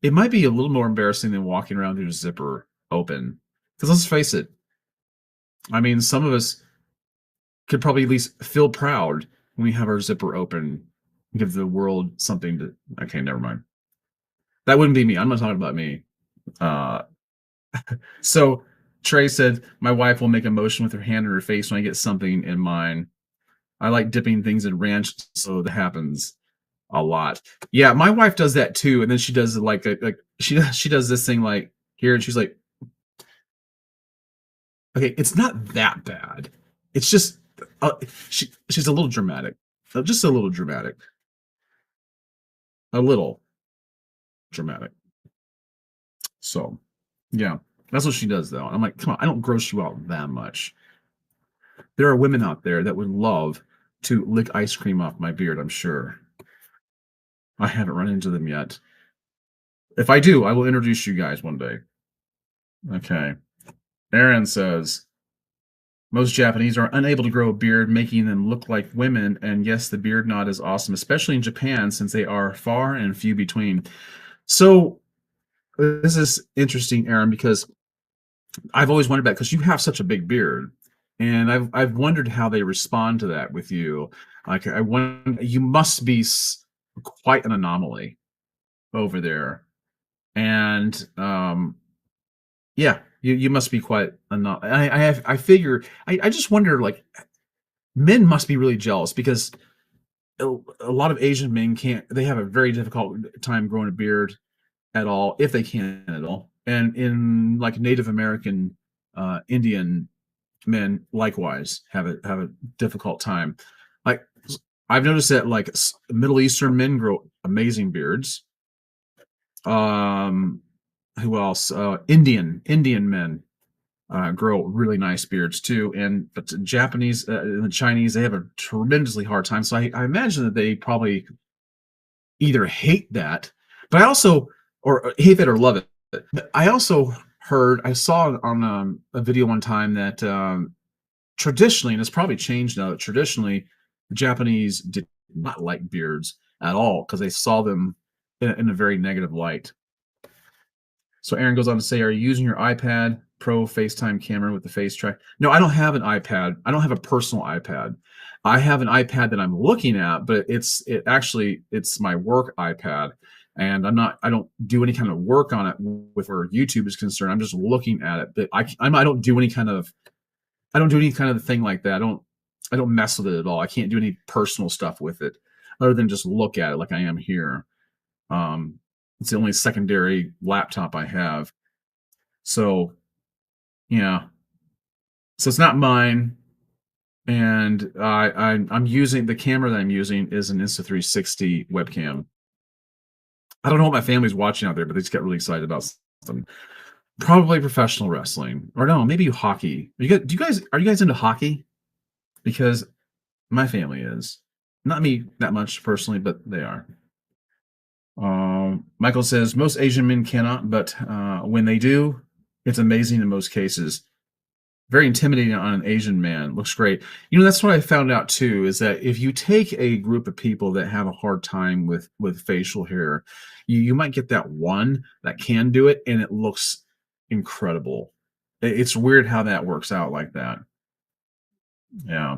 it might be a little more embarrassing than walking around with your zipper open. Because let's face it, I mean, some of us could probably at least feel proud when we have our zipper open, give the world something to. Okay, never mind. That wouldn't be me. I'm not talking about me. Uh, so Trey said, "My wife will make a motion with her hand or her face when I get something in mine. I like dipping things in ranch, so that happens a lot." Yeah, my wife does that too, and then she does like she does this thing like here, and she's like, "Okay, it's not that bad. It's just she's a little dramatic, just a little dramatic, a little dramatic." So, yeah, that's what she does though. I'm like, come on, I don't gross you out that much. There are women out there that would love to lick ice cream off my beard. I'm sure. I haven't run into them yet. If I do, I will introduce you guys one day. Okay. Aaron says, Most Japanese are unable to grow a beard, making them look like women. And yes, the beard knot is awesome, especially in Japan, since they are far and few between. So this is interesting, Aaron, because I've always wondered that because you have such a big beard, and I've wondered how they respond to that with you. Like I wonder, you must be quite an anomaly over there, and yeah, you must be quite I figure I just wonder, like, men must be really jealous because a lot of Asian men can't. They have a very difficult time growing a beard at all, if they can at all. And in like Native American, Indian men likewise have a difficult time. Like I've noticed that like Middle Eastern men grow amazing beards. Um, who else? Indian men grow really nice beards too. And but the Japanese and the Chinese, they have a tremendously hard time. So I imagine that they probably either hate that, but I also or hate that or love it. But I also I saw on a video one time that traditionally, and it's probably changed now, that traditionally the Japanese did not like beards at all because they saw them in a very negative light. So Aaron goes on to say, "Are you using your iPad Pro FaceTime camera with the face track?" No, I don't have an iPad. I don't have a personal iPad. I have an iPad that I'm looking at, but it's my work iPad, and I don't do any kind of work on it with where YouTube is concerned. I'm just looking at it, but I don't do any kind of thing like that. I don't mess with it at all. I can't do any personal stuff with it other than just look at it like I am here. Um, it's the only secondary laptop I have. So yeah, so it's not mine, and I'm using the camera that I'm using is an Insta360 webcam. I don't know what my family's watching out there, but they just get really excited about something. Probably professional wrestling, or no, maybe hockey. Are you guys into hockey? Because my family is. Not me that much personally, but they are. Michael says most Asian men cannot, but when they do, it's amazing in most cases. Very intimidating on an Asian man. Looks great. That's what I found out too, is that if you take a group of people that have a hard time with facial hair, you might get that one that can do it, and it looks incredible. It's weird how that works out like that. Yeah.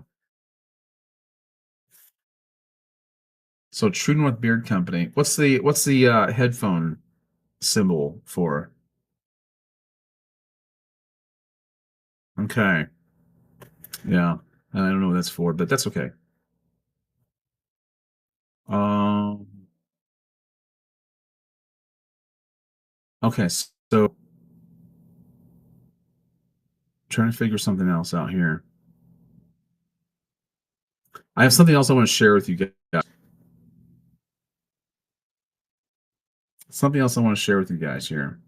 So True North Beard Company. What's the headphone symbol for? Okay. Yeah. I don't know what that's for, but that's okay. Um, okay, so trying to figure something else out here. I have something else I want to share with you guys. Something else I want to share with you guys here.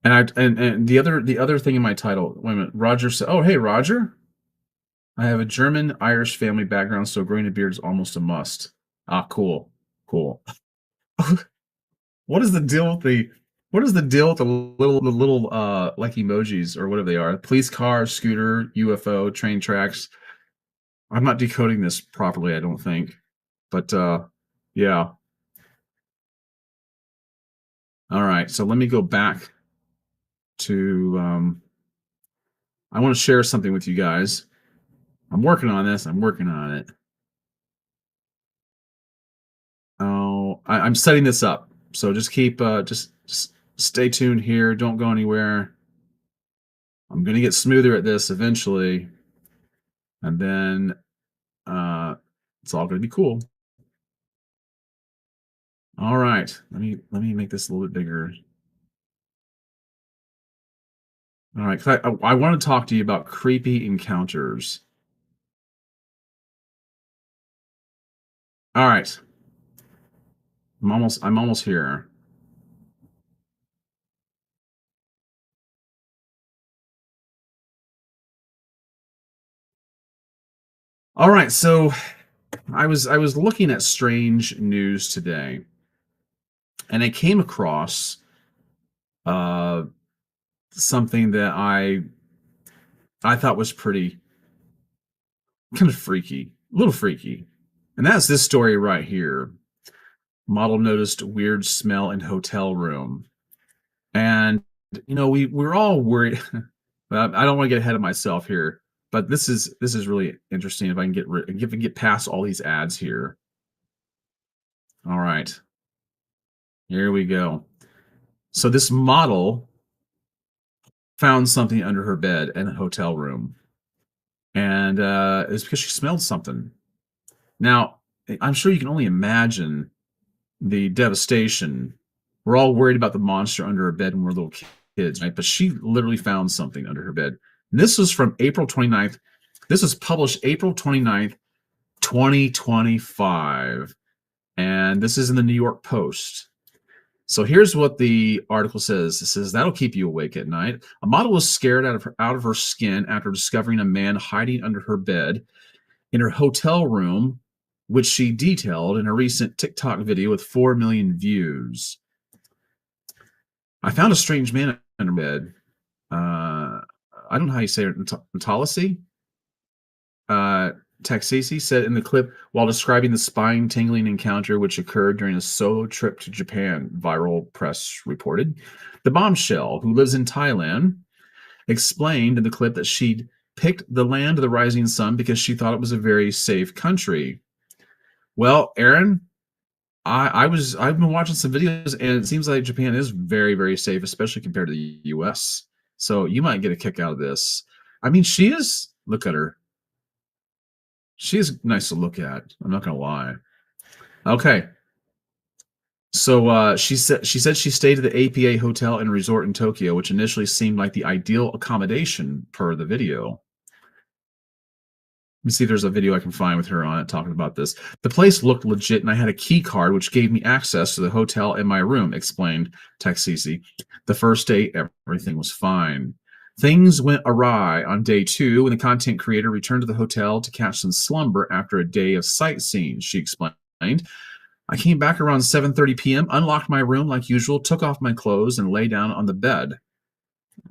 And the other thing in my title. Wait a minute. Roger said, "Oh, hey, Roger. I have a German Irish family background, so growing a beard is almost a must." Ah, cool, cool. What is the deal with the what is the deal with the little like emojis or whatever they are? Police car, scooter, UFO, train tracks. I'm not decoding this properly, I don't think. But yeah. All right. So let me go back to I want to share something with you guys. I'm working on this. I'm working on it. Oh, I'm setting this up. So just keep just stay tuned here. Don't go anywhere. I'm gonna get smoother at this eventually, and then it's all gonna be cool. All right. Let me make this a little bit bigger. All right. 'Cause I want to talk to you about creepy encounters. All right. I'm almost here. All right. So I was looking at strange news today, and I came across uh something that I thought was pretty. kind of freaky, a little freaky. And that's this story right here. Model noticed weird smell in hotel room. And, we're all worried. I don't want to get ahead of myself here, but this is really interesting if I can get past all these ads here. All right. Here we go. So this model found something under her bed in a hotel room. And it's because she smelled something. Now, I'm sure you can only imagine the devastation. We're all worried about the monster under her bed when we're little kids, right? But she literally found something under her bed. And this was from April 29th. This was published April 29th, 2025. And this is in the New York Post. So here's what the article says. It says, that'll keep you awake at night. A model was scared out of her skin after discovering a man hiding under her bed in her hotel room, which she detailed in a recent TikTok video with 4 million views. I found a strange man under bed. I don't know how you say it. Ntalasi? Taxisi said in the clip while describing the spine-tingling encounter which occurred during a solo trip to Japan, viral press reported. The bombshell, who lives in Thailand, explained in the clip that she'd picked the land of the rising sun because she thought it was a very safe country. Well, Aaron, I've been watching some videos, and it seems like Japan is very, very safe, especially compared to the U.S. So you might get a kick out of this. I mean, she is. Look at her. She is nice to look at. I'm not gonna lie. Okay. So she said she stayed at the APA Hotel and Resort in Tokyo, which initially seemed like the ideal accommodation per the video. Let me see if there's a video I can find with her on it talking about this. The place looked legit, and I had a key card which gave me access to the hotel and my room, explained Taxisi. The first day, everything was fine. Things went awry on day 2 when the content creator returned to the hotel to catch some slumber after a day of sightseeing, she explained. I came back around 7:30 p.m., unlocked my room like usual, took off my clothes, and lay down on the bed.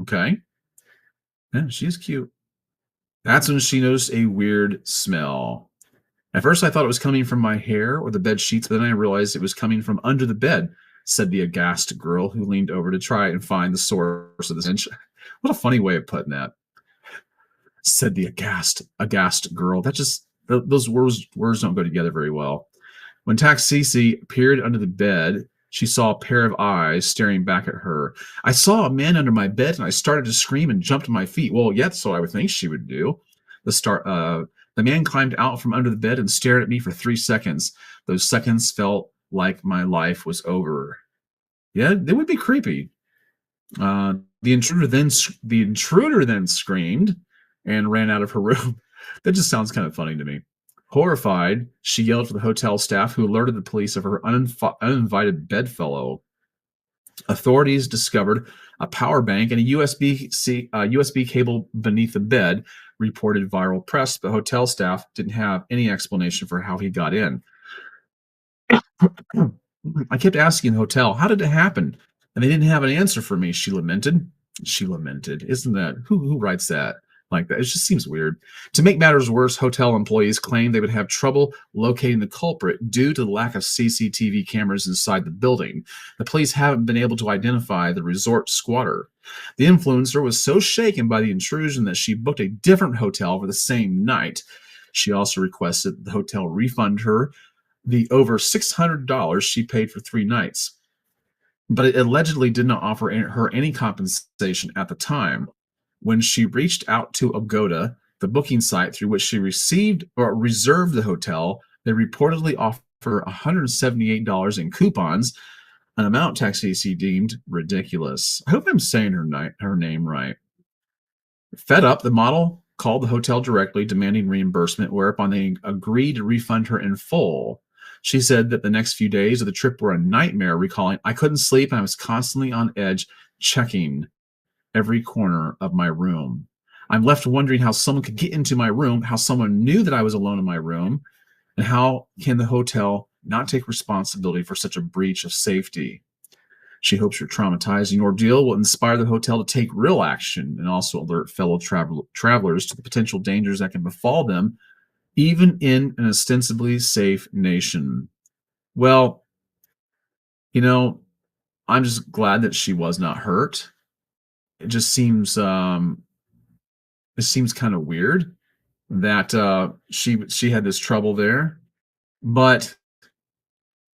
Okay. Yeah, she's cute. That's when she noticed a weird smell. At first, I thought it was coming from my hair or the bed sheets, but then I realized it was coming from under the bed, said the aghast girl who leaned over to try and find the source of the stench. What a funny way of putting that. Said the aghast girl. That just, those words don't go together very well. When Taxisi appeared under the bed, she saw a pair of eyes staring back at her. I saw a man under my bed, and I started to scream and jumped to my feet. Well, yeah, so I would think she would do. The man climbed out from under the bed and stared at me for 3 seconds. Those seconds felt like my life was over. Yeah, they would be creepy. The intruder then screamed and ran out of her room. That just sounds kind of funny to me. Horrified, she yelled for the hotel staff, who alerted the police of her uninvited bedfellow. Authorities discovered a power bank and a USB cable beneath the bed, reported viral press, but hotel staff didn't have any explanation for how he got in. I kept asking the hotel, how did it happen? And they didn't have an answer for me, she lamented. Isn't that, who writes that like that? It just seems weird. To make matters worse, hotel employees claimed they would have trouble locating the culprit due to the lack of CCTV cameras inside the building. The police haven't been able to identify the resort squatter. The influencer was so shaken by the intrusion that she booked a different hotel for the same night. She also requested the hotel refund her the over $600 she paid for 3 nights. But it allegedly did not offer her any compensation at the time. When she reached out to Agoda, the booking site through which she received or reserved the hotel, they reportedly offered $178 in coupons, an amount Taxisi deemed ridiculous. I hope I'm saying her name right. Fed up, the model called the hotel directly, demanding reimbursement, whereupon they agreed to refund her in full. She said that the next few days of the trip were a nightmare, recalling, I couldn't sleep and I was constantly on edge, checking every corner of my room. I'm left wondering how someone could get into my room, how someone knew that I was alone in my room, and how can the hotel not take responsibility for such a breach of safety? She hopes her traumatizing ordeal will inspire the hotel to take real action and also alert fellow travelers to the potential dangers that can befall them even in an ostensibly safe nation. Well, you know, I'm just glad that she was not hurt. It just seems it seems kind of weird that she had this trouble there. But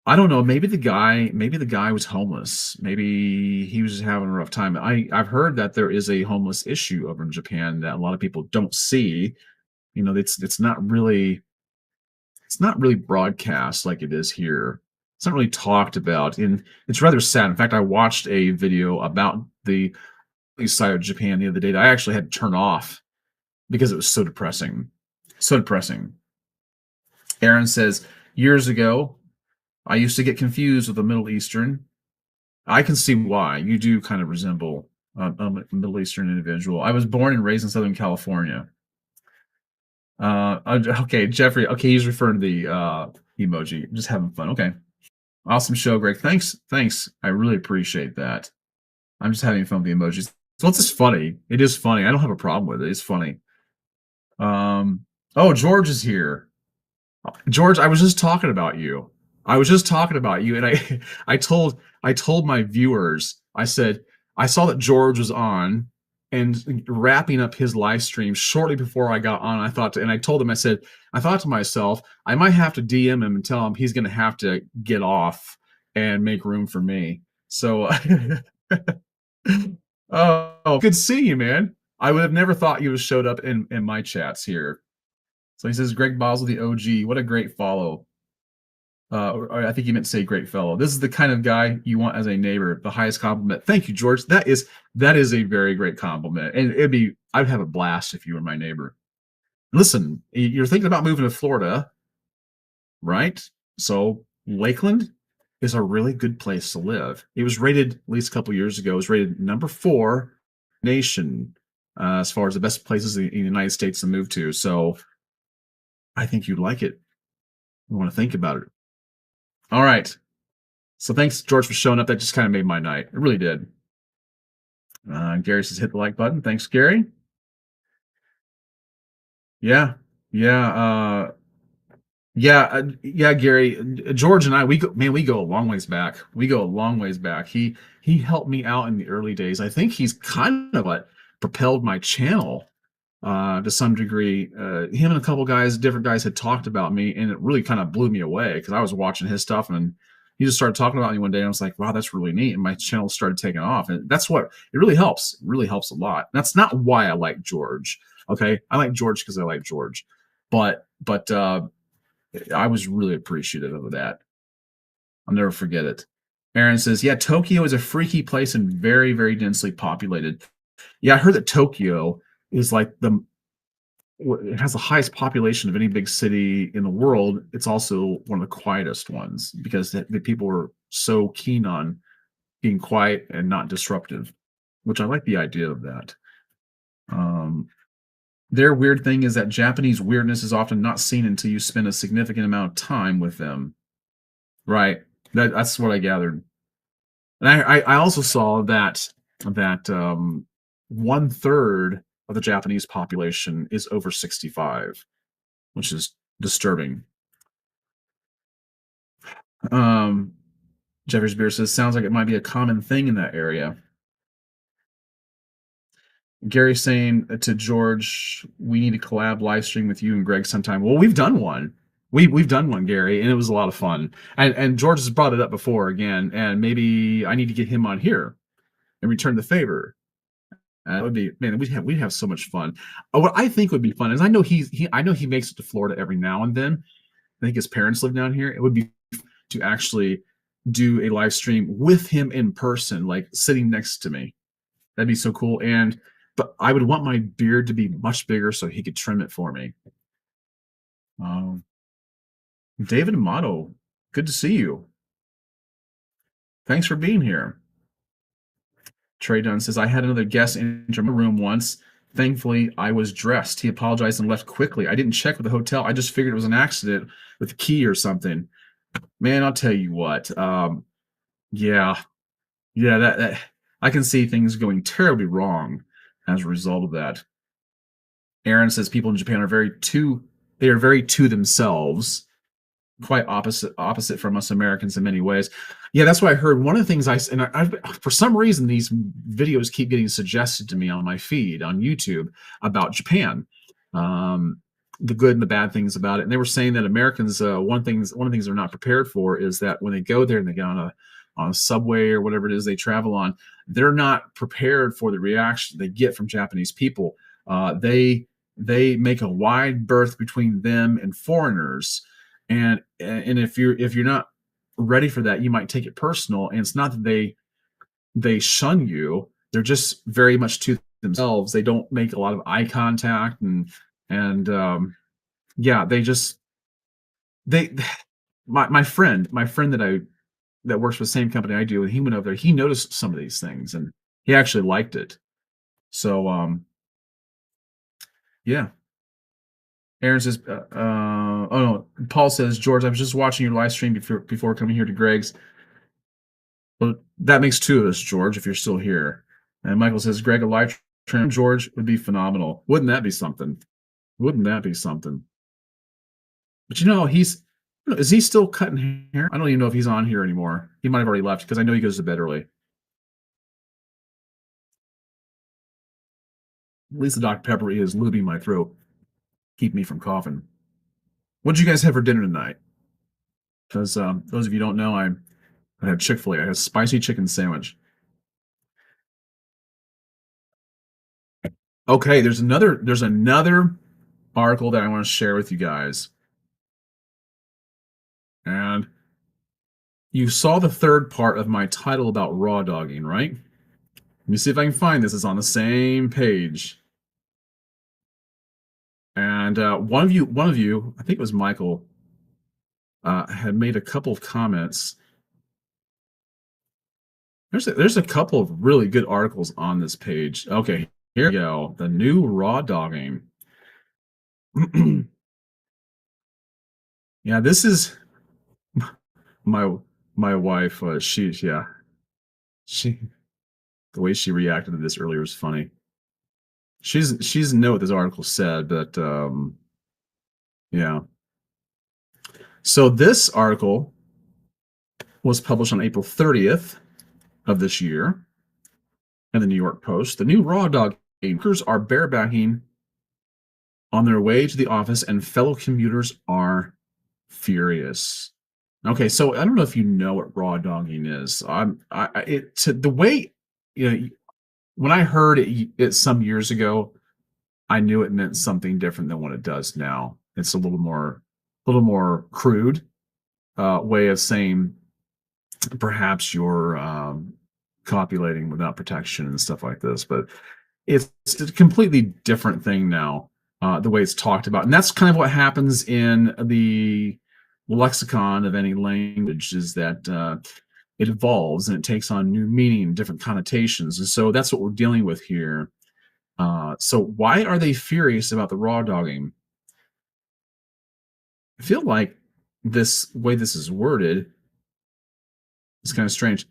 I don't know, maybe the guy was homeless. Maybe he was just having a rough time. I've heard that there is a homeless issue over in Japan that a lot of people don't see. You know, it's not really broadcast like it is here. It's not really talked about, and it's rather sad. In fact, I watched a video about the east side of Japan the other day that I actually had to turn off because it was so depressing. So depressing. Aaron says, years ago, I used to get confused with the Middle Eastern. I can see why. You do kind of resemble a Middle Eastern individual. I was born and raised in Southern California. Okay, Jeffrey. Okay, he's referring to the emoji. Just having fun. Okay. Awesome show, Greg. Thanks. I really appreciate that. I'm just having fun with the emojis. So it's just funny. It is funny. I don't have a problem with it. It's funny. Um, oh, George is here. George, I was just talking about you. I was just talking about you, and I told my viewers, I said, I saw that George was on and wrapping up his live stream shortly before I got on. And I told him, I said, I thought to myself, I might have to DM him and tell him he's gonna have to get off and make room for me. So oh, good to see you, man. I would have never thought you would have showed up in my chats here. So he says, Greg Boswell, the OG. What a great follow. Or I think he meant to say great fellow. This is the kind of guy you want as a neighbor. The highest compliment. Thank you, George. That is a very great compliment. And I'd have a blast if you were my neighbor. Listen, you're thinking about moving to Florida, right? So Lakeland is a really good place to live. It was rated, at least a couple years ago, it was rated number 4 nation as far as the best places in the United States to move to. So I think you'd like it. You want to think about it. All right. So thanks, George, for showing up. That just kind of made my night. It really did. Gary says, hit the like button. Thanks, Gary. Yeah. Yeah. Yeah, Gary. George and I, we go a long ways back. We go a long ways back. He helped me out in the early days. I think he's kind of what propelled my channel to some degree. Him and a couple different guys had talked about me, and it really kind of blew me away because I was watching his stuff, and he just started talking about me one day, and I was like, wow, that's really neat. And my channel started taking off, and that's what it really helps. It really helps a lot. That's not why I like George. Okay, I like George because I like George, but I was really appreciative of that. I'll never forget it. Aaron says, yeah, Tokyo is a freaky place and very, very densely populated. Yeah, I heard that Tokyo is like it has the highest population of any big city in the world. It's also one of the quietest ones because the people are so keen on being quiet and not disruptive, which I like the idea of that. Their weird thing is that Japanese weirdness is often not seen until you spend a significant amount of time with them. Right. That's what I gathered. And I also saw that 1/3 of the Japanese population is over 65, which is disturbing. Jeffers Beer says, sounds like it might be a common thing in that area. Gary saying to George, we need to collab live stream with you and Greg sometime. Well, we've done one. We've done one, Gary, and it was a lot of fun. And George has brought it up before again, and maybe I need to get him on here and return the favor. That would be, man, we'd have so much fun. What I think would be fun is I know he makes it to Florida every now and then. I think his parents live down here. It would be to actually do a live stream with him in person, like sitting next to me. That'd be so cool. But I would want my beard to be much bigger so he could trim it for me. David Amato, good to see you. Thanks for being here. Trey Dunn says, I had another guest enter my room once. Thankfully, I was dressed. He apologized and left quickly. I didn't check with the hotel. I just figured it was an accident with a key or something. Man, I'll tell you what. Yeah, that I can see things going terribly wrong as a result of that. Aaron says people in Japan are they are very to themselves, quite opposite from us Americans in many ways. Yeah, that's why I heard one of the things I've for some reason these videos keep getting suggested to me on my feed on YouTube about Japan, um, the good and the bad things about it. And they were saying that Americans, one of the things they're not prepared for is that when they go there and they get on a subway or whatever it is they travel on, they're not prepared for the reaction they get from Japanese people. They make a wide berth between them and foreigners, and if you're not ready for that, you might take it personal. And it's not that they shun you; they're just very much to themselves. They don't make a lot of eye contact, and yeah, they my friend that works for the same company I do, and he went over there. He noticed some of these things, and he actually liked it. So yeah. Aaron says, oh no, Paul says, George, I was just watching your live stream before coming here to Greg's. Well, that makes two of us, George, if you're still here. And Michael says, Greg, a live stream, George, would be phenomenal. Wouldn't that be something? Wouldn't that be something? But is he still cutting hair? I don't even know if he's on here anymore. He might have already left because I know he goes to bed early. At least the Dr. Pepper is lubing my throat, keep me from coughing. What did you guys have for dinner tonight? Because those of you who don't know, I had Chick-fil-A. I had a spicy chicken sandwich. Okay, there's another article that I want to share with you guys. And you saw the third part of my title about raw dogging, right? Let me see if I can find this. It's on the same page. And one of you, I think it was Michael, had made a couple of comments. There's a couple of really good articles on this page. Okay, here we go. The new raw dogging. Yeah, this is my wife. The way she reacted to this earlier was funny. She doesn't know what this article said, but yeah. So this article was published on April 30th of this year in the New York Post. The new raw dog workers are barebacking on their way to the office, and fellow commuters are furious. Okay, so I don't know if you know what raw dogging is. The way, when I heard it some years ago, I knew it meant something different than what it does now. It's a little more crude way of saying perhaps you're copulating without protection and stuff like this, but it's a completely different thing now, the way it's talked about. And that's kind of what happens in the lexicon of any language, is that it evolves and it takes on new meaning, different connotations. And so that's what we're dealing with here. So why are they furious about the raw dogging? I feel like this way this is worded is kind of strange.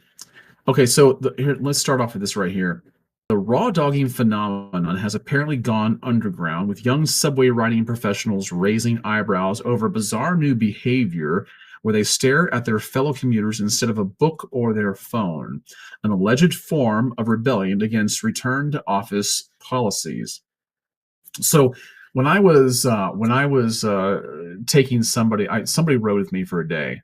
Okay, so here, let's start off with this right here. The raw dogging phenomenon has apparently gone underground, with young subway riding professionals raising eyebrows over bizarre new behavior where they stare at their fellow commuters instead of a book or their phone, an alleged form of rebellion against return to office policies. So when I was taking somebody rode with me for a day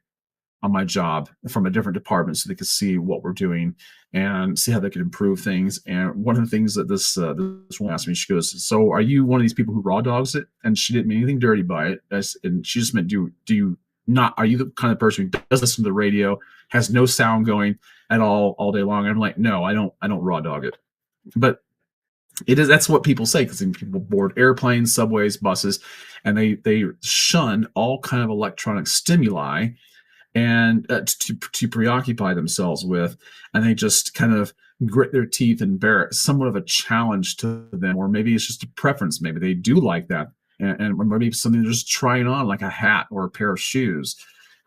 on my job from a different department so they could see what we're doing and see how they could improve things. And one of the things that this woman asked me, she goes, "So are you one of these people who raw dogs it?" And she didn't mean anything dirty by it. And she just meant, do you not, are you the kind of person who does listen to the radio, has no sound going at all day long? And I'm like, no, I don't raw dog it. But that's what people say, because people board airplanes, subways, buses, and they shun all kind of electronic stimuli and to preoccupy themselves with, and they just kind of grit their teeth and bear it. Somewhat of a challenge to them, or maybe it's just a preference. Maybe they do like that, and maybe something they're just trying on, like a hat or a pair of shoes.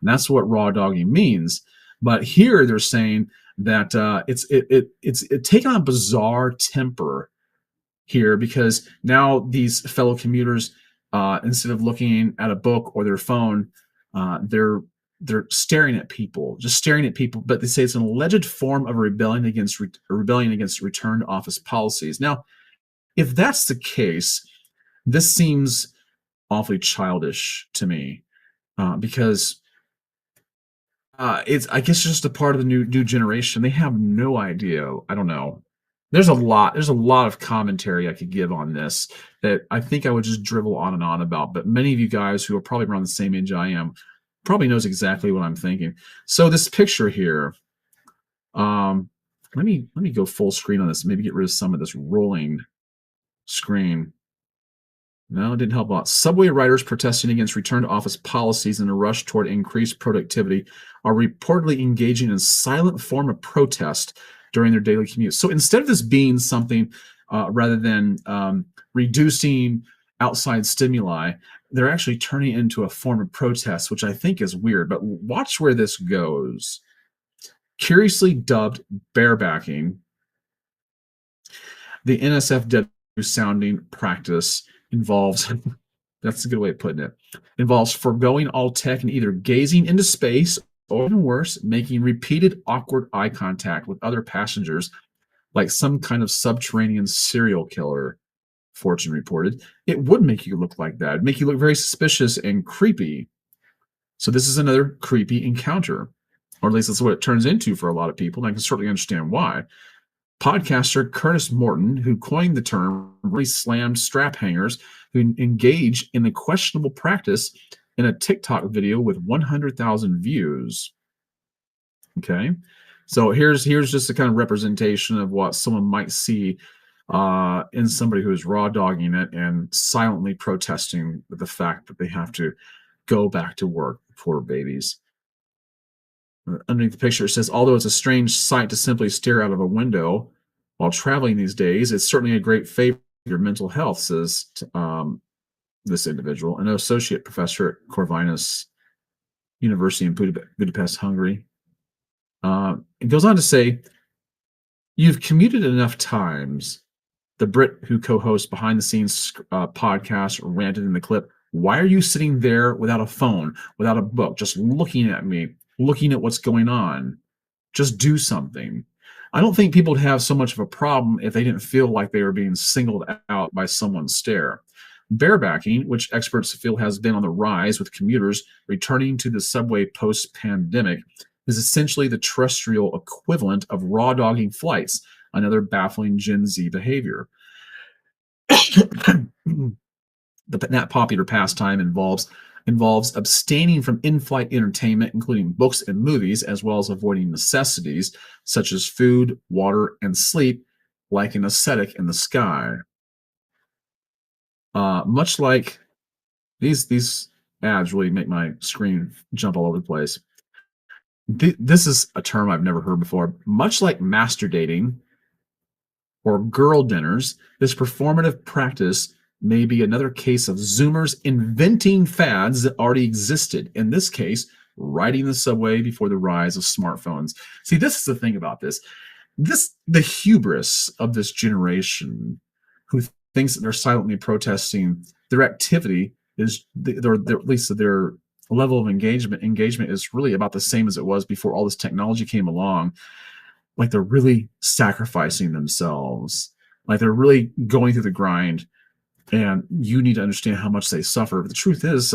And that's what raw dogging means. But here they're saying that it's taken on a bizarre temper here, because now these fellow commuters, instead of looking at a book or their phone, they're staring at people, just staring at people. But they say it's an alleged form of a rebellion against return to office policies. Now, if that's the case, this seems awfully childish to me, because it's, I guess, just a part of the new generation. They have no idea. I don't know. There's a lot of commentary I could give on this that I think I would just drivel on and on about. But many of you guys who are probably around the same age I am probably knows exactly what I'm thinking. So this picture here, let me go full screen on this. Maybe get rid of some of this rolling screen. No, it didn't help a lot. Subway riders protesting against return to office policies in a rush toward increased productivity are reportedly engaging in silent form of protest during their daily commute. So instead of this being something rather than reducing outside stimuli, they're actually turning it into a form of protest, which I think is weird. But watch where this goes. Curiously dubbed barebacking, the NSFW sounding practice involves, that's a good way of putting it, involves foregoing all tech and either gazing into space or, even worse, making repeated awkward eye contact with other passengers like some kind of subterranean serial killer, Fortune reported. It would make you look like that. It'd make you look very suspicious and creepy. So this is another creepy encounter, or at least that's what it turns into for a lot of people, and I can certainly understand why. Podcaster Curtis Morton, who coined the term, really slammed strap hangers who engage in the questionable practice in a TikTok video with 100,000 views. Okay, so here's just a kind of representation of what someone might see in somebody who is raw dogging it and silently protesting the fact that they have to go back to work. Poor babies. Underneath the picture, it says, although it's a strange sight to simply stare out of a window while traveling these days, it's certainly a great favor for your mental health, says this individual, an associate professor at Corvinus University in Budapest, Hungary. It goes on to say, you've commuted enough times. The Brit who co-hosts behind the scenes podcast ranted in the clip, why are you sitting there without a phone, without a book, just looking at me, looking at what's going on? Just do something. I don't think people would have so much of a problem if they didn't feel like they were being singled out by someone's stare. Barebacking, which experts feel has been on the rise with commuters returning to the subway post-pandemic, is essentially the terrestrial equivalent of raw dogging flights, another baffling Gen Z behavior. That popular pastime involves abstaining from in-flight entertainment, including books and movies, as well as avoiding necessities such as food, water, and sleep, like an ascetic in the sky. Much like these ads really make my screen jump all over the place. This is a term I've never heard before. Much like master dating or girl dinners, this performative practice may be another case of Zoomers inventing fads that already existed. In this case, riding the subway before the rise of smartphones. See, this is the thing about this. The hubris of this generation who thinks that they're silently protesting, their activity is, at least their level of engagement is really about the same as it was before all this technology came along. Like they're really sacrificing themselves. Like they're really going through the grind. And you need to understand how much they suffer. But the truth is,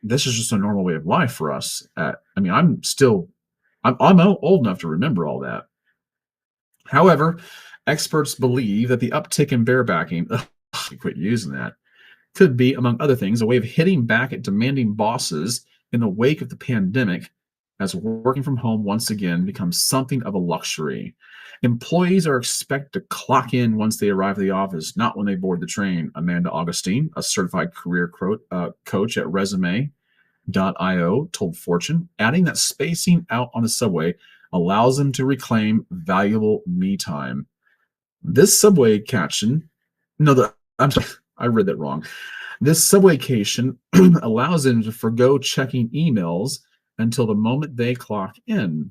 this is just a normal way of life for us. I'm old enough to remember all that. However, experts believe that the uptick in barebacking, quit using that, could be, among other things, a way of hitting back at demanding bosses in the wake of the pandemic, as working from home once again becomes something of a luxury. Employees are expected to clock in once they arrive at the office, not when they board the train. Amanda Augustine, a certified career coach at Resume.io, told Fortune, adding that spacing out on the subway allows them to reclaim valuable me time. This subwaycation, I'm sorry, I read that wrong. This subwaycation allows them to forgo checking emails until the moment they clock in.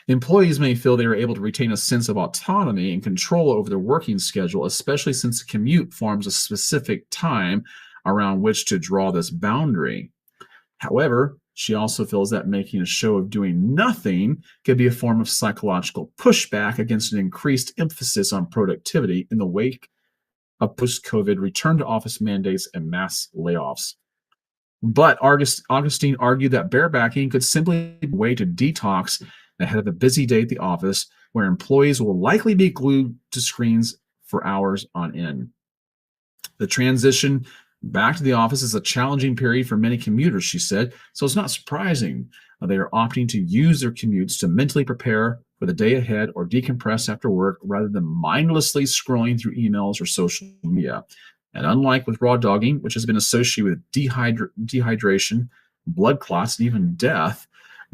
Employees may feel they are able to retain a sense of autonomy and control over their working schedule, especially since the commute forms a specific time around which to draw this boundary. However, she also feels that making a show of doing nothing could be a form of psychological pushback against an increased emphasis on productivity in the wake of post-COVID return to office mandates and mass layoffs. But Augustine argued that barebacking could simply be a way to detox ahead of a busy day at the office, where employees will likely be glued to screens for hours on end. The transition back to the office is a challenging period for many commuters, she said, so it's not surprising they are opting to use their commutes to mentally prepare for the day ahead or decompress after work rather than mindlessly scrolling through emails or social media. And unlike with raw dogging, which has been associated with dehydration, blood clots, and even death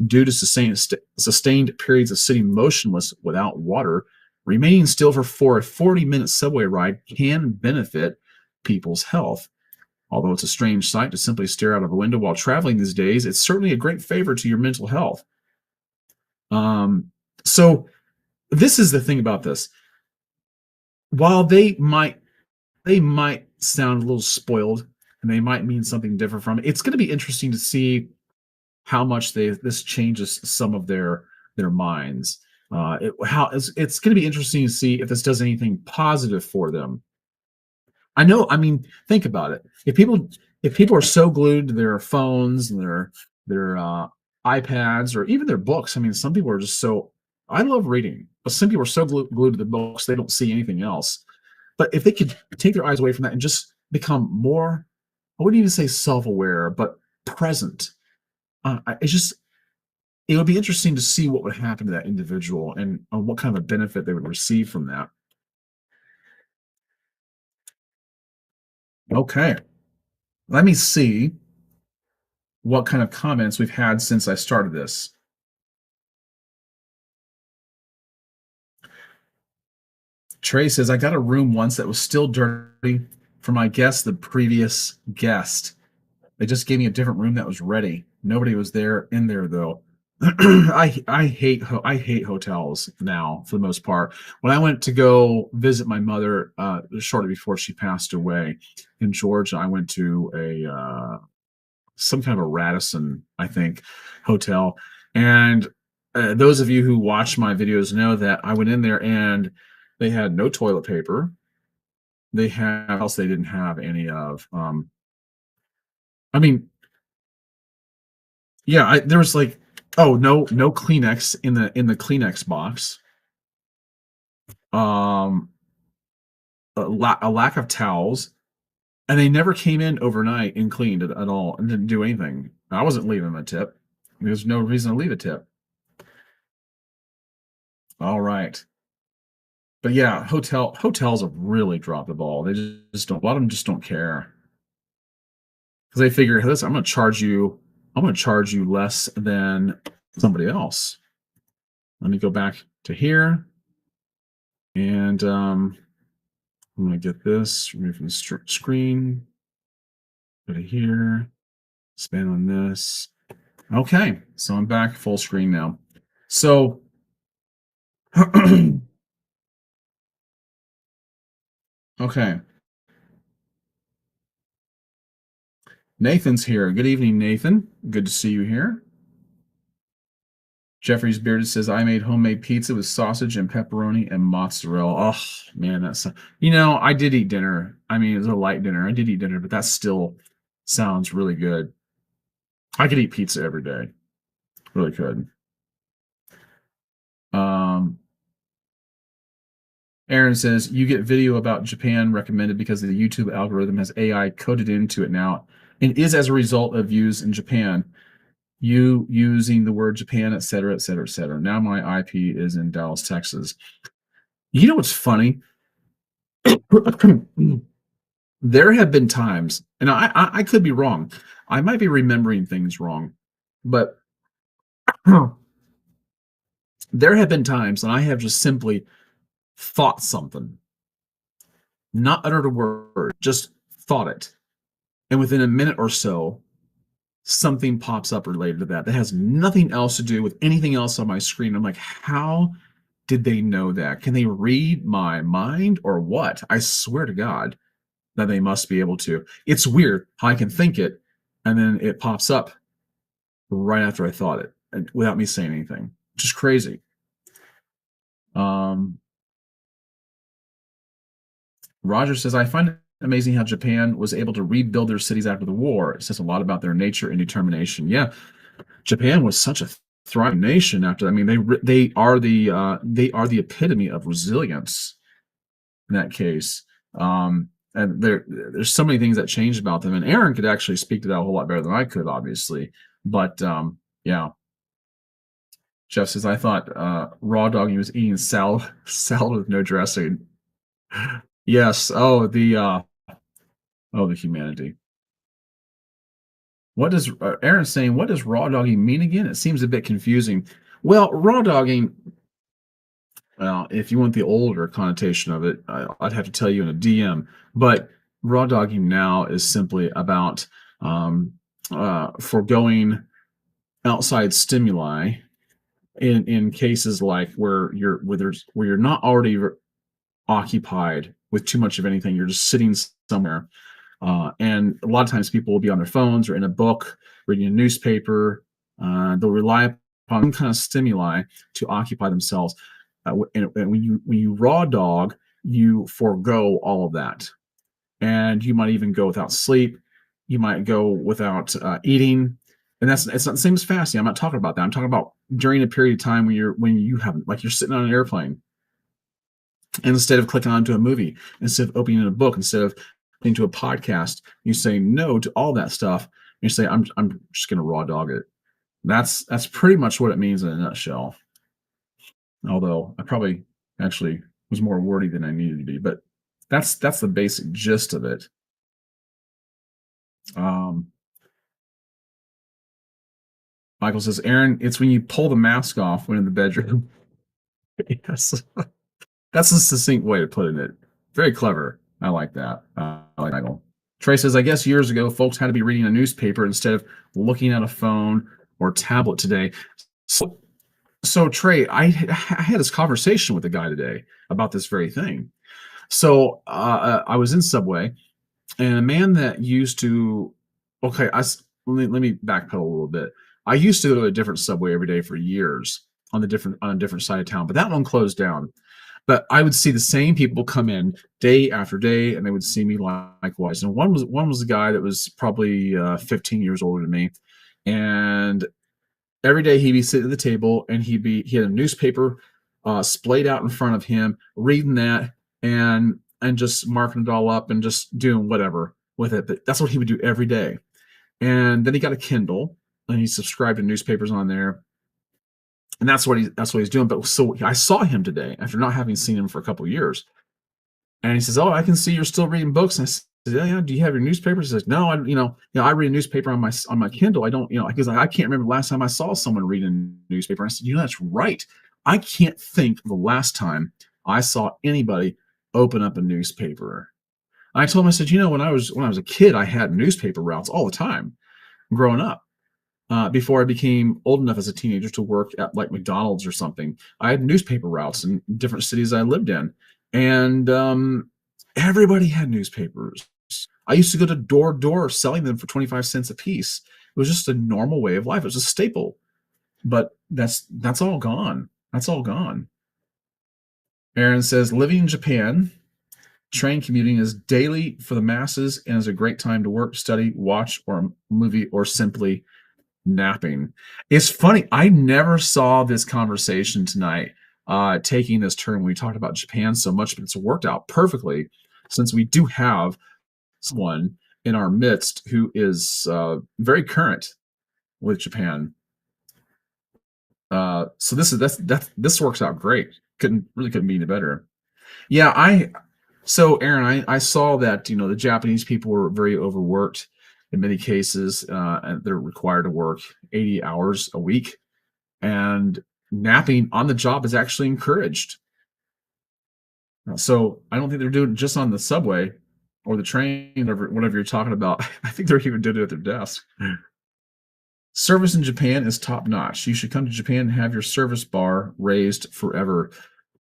due to sustained periods of sitting motionless without water, remaining still for a 40-minute subway ride can benefit people's health. Although it's a strange sight to simply stare out of a window while traveling these days, it's certainly a great favor to your mental health. So this is the thing about this. While they might sound a little spoiled and they might mean something different from it, it's going to be interesting to see how much this changes some of their minds. It's going to be interesting to see if this does anything positive for them. I mean, think about it. If people are so glued to their phones and their iPads or even their books, I mean, some people are just so. I love reading, but some people are so glued to the books they don't see anything else. But if they could take their eyes away from that and just become more, I wouldn't even say self-aware, but present. It would be interesting to see what would happen to that individual and what kind of a benefit they would receive from that. Okay, let me see what kind of comments we've had since I started this. Trey says, I got a room once that was still dirty from my guest, the previous guest. They just gave me a different room that was ready. Nobody was in there though. I hate hotels now for the most part. When I went to go visit my mother shortly before she passed away in Georgia, I went to a some kind of a Radisson, I think, hotel. And those of you who watch my videos know that I went in there and they had no toilet paper. They didn't have any of. I mean, yeah, there was like, oh, no Kleenex in the Kleenex box. A lack of towels, and they never came in overnight and cleaned it at all and didn't do anything. I wasn't leaving a tip. There's no reason to leave a tip. All right. But yeah, hotels have really dropped the ball. They just don't. A lot of them just don't care because they figure, listen, I'm going to charge you less than somebody else. Let me go back to here, and I'm going to get this removed from the screen. Go to here, expand on this. Okay, so I'm back full screen now. So. Okay. Nathan's here. Good evening, Nathan. Good to see you here. Jeffrey's Bearded says, I made homemade pizza with sausage and pepperoni and mozzarella. Oh, man, I did eat dinner. I mean, it was a light dinner. I did eat dinner, but that still sounds really good. I could eat pizza every day. Really could. Aaron says, you get video about Japan recommended because the YouTube algorithm has AI coded into it now and is as a result of views in Japan. You using the word Japan, et cetera, et cetera, et cetera. Now my IP is in Dallas, Texas. You know what's funny? There have been times, and I could be wrong. I might be remembering things wrong, but there have been times and I have just simply thought something, not uttered a word, just thought it. And within a minute or so, something pops up related to that has nothing else to do with anything else on my screen. I'm like, how did they know that? Can they read my mind or what? I swear to God, that they must be able to. It's weird how I can think it, and then it pops up right after I thought it, and without me saying anything, which is crazy. Um, Roger says, I find it amazing how Japan was able to rebuild their cities after the war. It says a lot about their nature and determination. Yeah, Japan was such a thriving nation after that. I mean, they are the epitome of resilience in that case. And there's so many things that changed about them. And Aaron could actually speak to that a whole lot better than I could, obviously. But yeah. Jeff says, I thought Raw Doggy was eating salad with no dressing. Yes. The humanity. What does Aaron's saying? What does raw dogging mean again? It seems a bit confusing. Well, raw dogging. Well, if you want the older connotation of it, I'd have to tell you in a DM. But raw dogging now is simply about foregoing outside stimuli in cases like where you're not already occupied with too much of anything. You're just sitting somewhere. And a lot of times people will be on their phones or in a book, reading a newspaper. They'll rely upon some kind of stimuli to occupy themselves. And when you raw dog, you forego all of that. And you might even go without sleep. You might go without eating. And it's not the same as fasting. I'm not talking about that. I'm talking about during a period of time when you're sitting on an airplane. And instead of clicking onto a movie, instead of opening a book, instead of listening to a podcast, you say no to all that stuff. And you say, I'm just going to raw dog it. That's pretty much what it means in a nutshell. Although I probably actually was more wordy than I needed to be, but that's the basic gist of it. Michael says, Aaron, it's when you pull the mask off when in the bedroom. Yes. That's a succinct way of putting it. Very clever. I like that. I like Michael. Trey says, I guess years ago, folks had to be reading a newspaper instead of looking at a phone or tablet today. So Trey, I had this conversation with a guy today about this very thing. So I was in Subway, and a man that used to, okay, let me backpedal a little bit. I used to go to a different Subway every day for years on a different side of town, but that one closed down. But I would see the same people come in day after day, and they would see me likewise. And one was a guy that was probably 15 years older than me, and every day he'd be sitting at the table, and he had a newspaper splayed out in front of him, reading that and just marking it all up and just doing whatever with it. But that's what he would do every day. And then he got a Kindle, and he subscribed to newspapers on there. And that's what he's doing. But so I saw him today after not having seen him for a couple of years. And he says, "Oh, I can see you're still reading books." And I said, "Yeah, do you have your newspapers?" He says, "No, I read a newspaper on my Kindle. I don't, because I can't remember the last time I saw someone reading a newspaper." And I said, "That's right. I can't think of the last time I saw anybody open up a newspaper." And I told him, I said, when I was a kid, I had newspaper routes all the time growing up. Before I became old enough as a teenager to work at like McDonald's or something, I had newspaper routes in different cities I lived in. And everybody had newspapers. I used to go to door to door selling them for 25 cents a piece. It was just a normal way of life. It was a staple. But that's all gone. That's all gone. Aaron says, living in Japan, train commuting is daily for the masses and is a great time to work, study, watch, or a movie, or simply napping. It's funny. I never saw this conversation tonight taking this turn when we talked about Japan so much, but it's worked out perfectly since we do have someone in our midst who is very current with Japan. So this works out great. Couldn't be any better. Yeah, so Aaron, I saw that the Japanese people were very overworked in many cases, and they're required to work 80 hours a week, and napping on the job is actually encouraged. So I don't think they're doing it just on the subway or the train, or whatever you're talking about. I think they're even doing it at their desk. Service in Japan is top notch. You should come to Japan and have your service bar raised forever.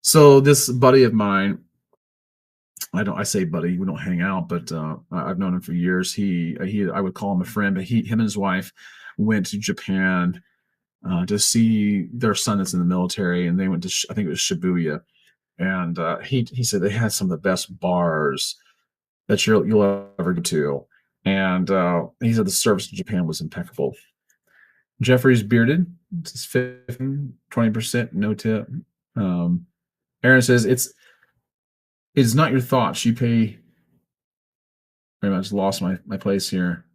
So this buddy of mine, I say buddy, we don't hang out, but I've known him for years. I would call him a friend, but him and his wife went to Japan to see their son that's in the military, and they went to I think it was Shibuya, and he said they had some of the best bars that you'll ever go to, and he said the service in Japan was impeccable. Jeffrey's bearded. It's 15, 20%, no tip. Aaron says it's not your thoughts. You pay. Very much lost my place here.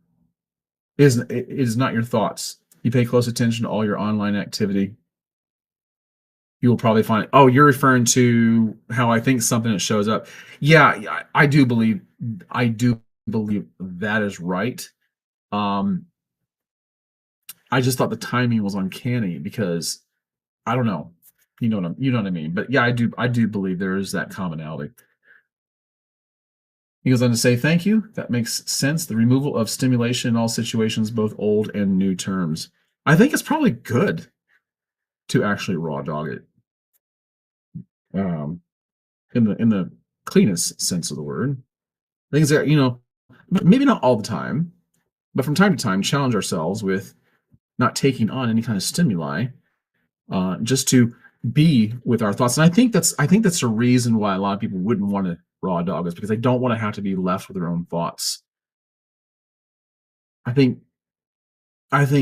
It is not your thoughts. You pay close attention to all your online activity. You will probably find. Oh, you're referring to how I think something that shows up. Yeah, I do believe. I do believe that is right. I just thought the timing was uncanny because I don't know. You know what I mean. But yeah, I do believe there is that commonality. He goes on to say, thank you. That makes sense. The removal of stimulation in all situations, both old and new terms. I think it's probably good to actually raw dog it. In the cleanest sense of the word. Things that, maybe not all the time, but from time to time, challenge ourselves with not taking on any kind of stimuli, just to be with our thoughts. And I think that's a reason why a lot of people wouldn't want to raw dog is because they don't want to have to be left with their own thoughts. I think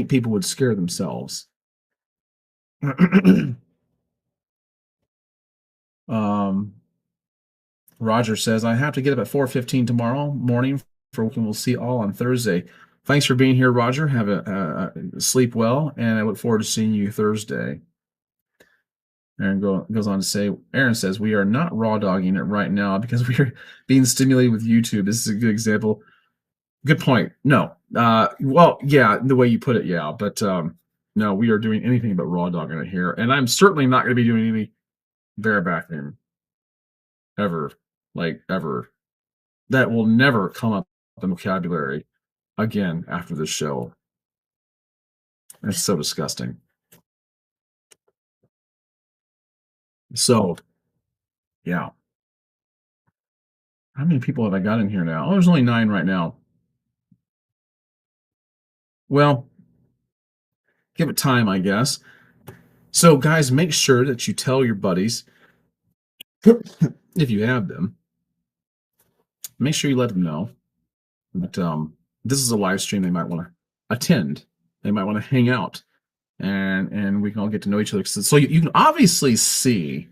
people would scare themselves. um, Roger says I have to get up at 4:15 tomorrow morning for when we'll see all on Thursday. Thanks for being here, Roger. Have a sleep well, and I look forward to seeing you Thursday. Goes on to say, Aaron says, we are not raw dogging it right now because we are being stimulated with YouTube. This is a good example. Good point. No. Well, yeah, the way you put it, yeah. But no, we are doing anything but raw dogging it here. And I'm certainly not going to be doing any barebacking ever. Like, ever. That will never come up in vocabulary again after this show. It's so disgusting. So, yeah. How many people have I got in here now? Oh, there's only 9 right now. Well, give it time, I guess. So, guys, make sure that you tell your buddies, if you have them, make sure you let them know that this is a live stream they might want to attend. They might want to hang out, and we can all get to know each other. So you can obviously see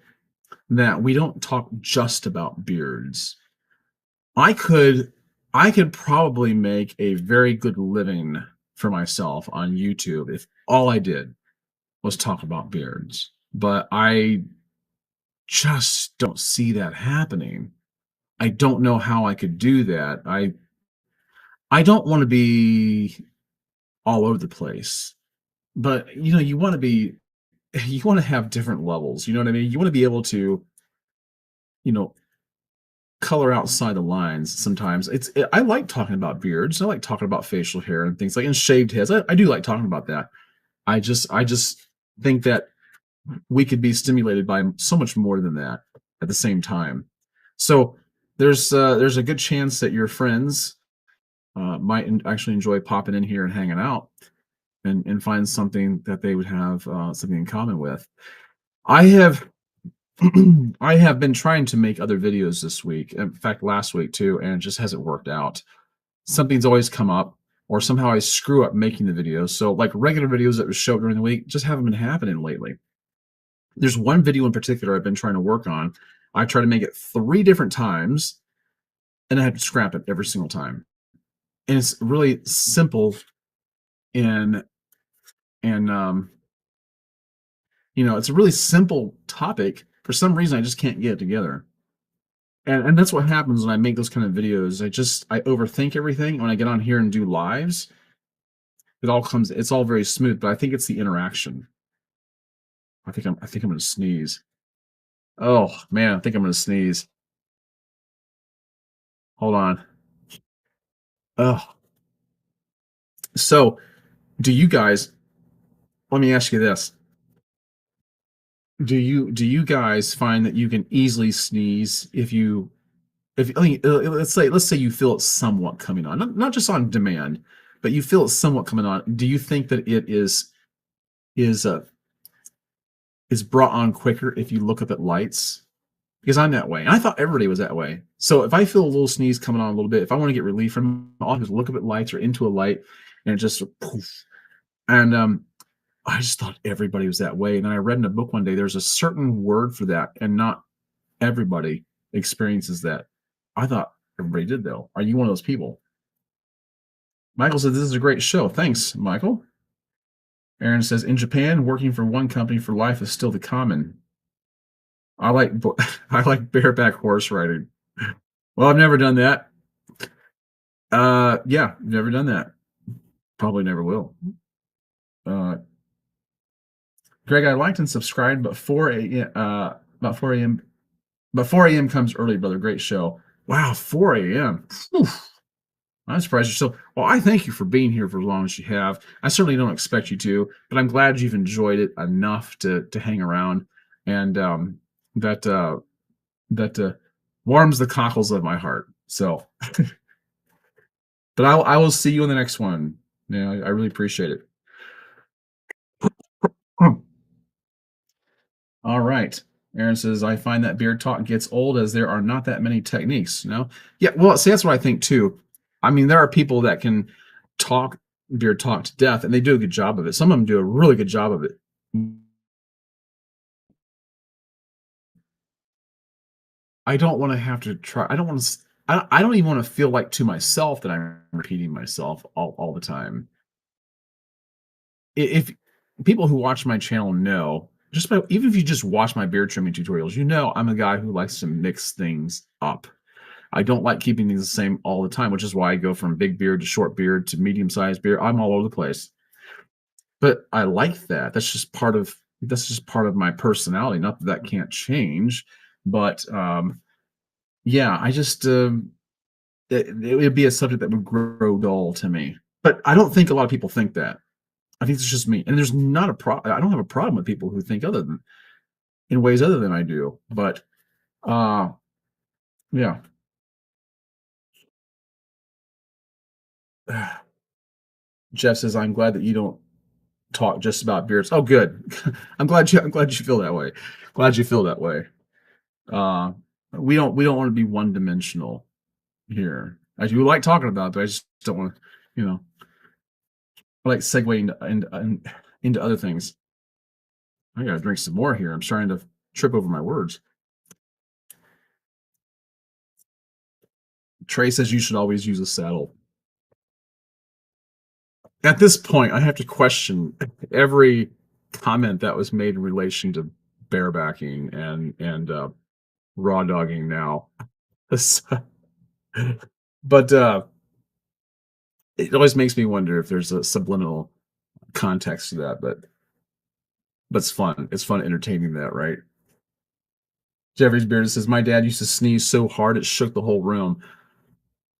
that we don't talk just about beards. I could probably make a very good living for myself on YouTube if all I did was talk about beards. But I just don't see that happening. I don't know how I could do that. I don't want to be all over the place. But you want to have different levels. You know what I mean? You want to be able to, you know, color outside the lines sometimes. I like talking about beards. I like talking about facial hair and things like and shaved heads. I do like talking about that. I just think that we could be stimulated by so much more than that at the same time. So there's a good chance that your friends might actually enjoy popping in here and hanging out and find something that they would have something in common with. I have I have been trying to make other videos this week. In fact, last week too, and it just hasn't worked out. Something's always come up, or somehow I screw up making the videos. So, like regular videos that would show up during the week, just haven't been happening lately. There's one video in particular I've been trying to work on. I tried to make it 3 different times, and I had to scrap it every single time. And it's really simple, and it's a really simple topic. For some reason, I just can't get it together. And that's what happens when I make those kind of videos. I overthink everything. When I get on here and do lives, it's all very smooth, but I think it's the interaction. I think I'm gonna sneeze. Oh man, I think I'm gonna sneeze. Hold on. Oh. So do you guys, let me ask you this. Do you guys find that you can easily sneeze if you if I mean, let's say you feel it somewhat coming on, not just on demand, but you feel it somewhat coming on. Do you think that it is uh, is brought on quicker if you look up at lights? Because I'm that way, and I thought everybody was that way. So if I feel a little sneeze coming on a little bit, if I want to get relief from it, I'll just look up at lights or into a light, and it just poof. And I just thought everybody was that way. And then I read in a book one day there's a certain word for that, and not everybody experiences that. I thought everybody did though. Are you one of those people? Michael said this is a great show. Thanks, Michael. Aaron says in Japan, working for one company for life is still the common. I like I like bareback horse riding. Well, I've never done that. Yeah, never done that. Probably never will. Uh, Greg, I liked and subscribed, but 4 a.m. About 4 a.m. But 4 a.m. comes early, brother. Great show. Wow, 4 a.m. I'm surprised you're still. Well, I thank you for being here for as long as you have. I certainly don't expect you to, but I'm glad you've enjoyed it enough to hang around, and that that warms the cockles of my heart. So, but I will see you in the next one. Yeah, I really appreciate it. All right. Aaron says, I find that beard talk gets old as there are not that many techniques. No? Yeah, well, see, that's what I think too. I mean, there are people that can talk beard talk to death and they do a good job of it. Some of them do a really good job of it. I don't want to have to try. I don't want to. I don't even want to feel like to myself that I'm repeating myself all the time. If people who watch my channel know, just about even if you just watch my beard trimming tutorials, you know I'm a guy who likes to mix things up. I don't like keeping things the same all the time, which is why I go from big beard to short beard to medium-sized beard. I'm all over the place. But I like that. That's just part of my personality. Not that that can't change, but yeah, I just it would be a subject that would grow dull to me. But I don't think a lot of people think that. I think it's just me. And there's not a problem. I don't have a problem with people who think other than in ways other than I do. But uh yeah. Jeff says, I'm glad that you don't talk just about beards. Oh, good. I'm glad you feel that way. Glad you feel that way. Uh we don't want to be one dimensional here. I do like talking about it, but I just don't want to, I like segueing into other things. I gotta drink some more here. I'm starting to trip over my words. Trey says you should always use a saddle. At this point, I have to question every comment that was made in relation to barebacking and raw dogging now. But it always makes me wonder if there's a subliminal context to that. But it's fun. It's fun entertaining that, right? Jeffrey's Beard says, my dad used to sneeze so hard it shook the whole room.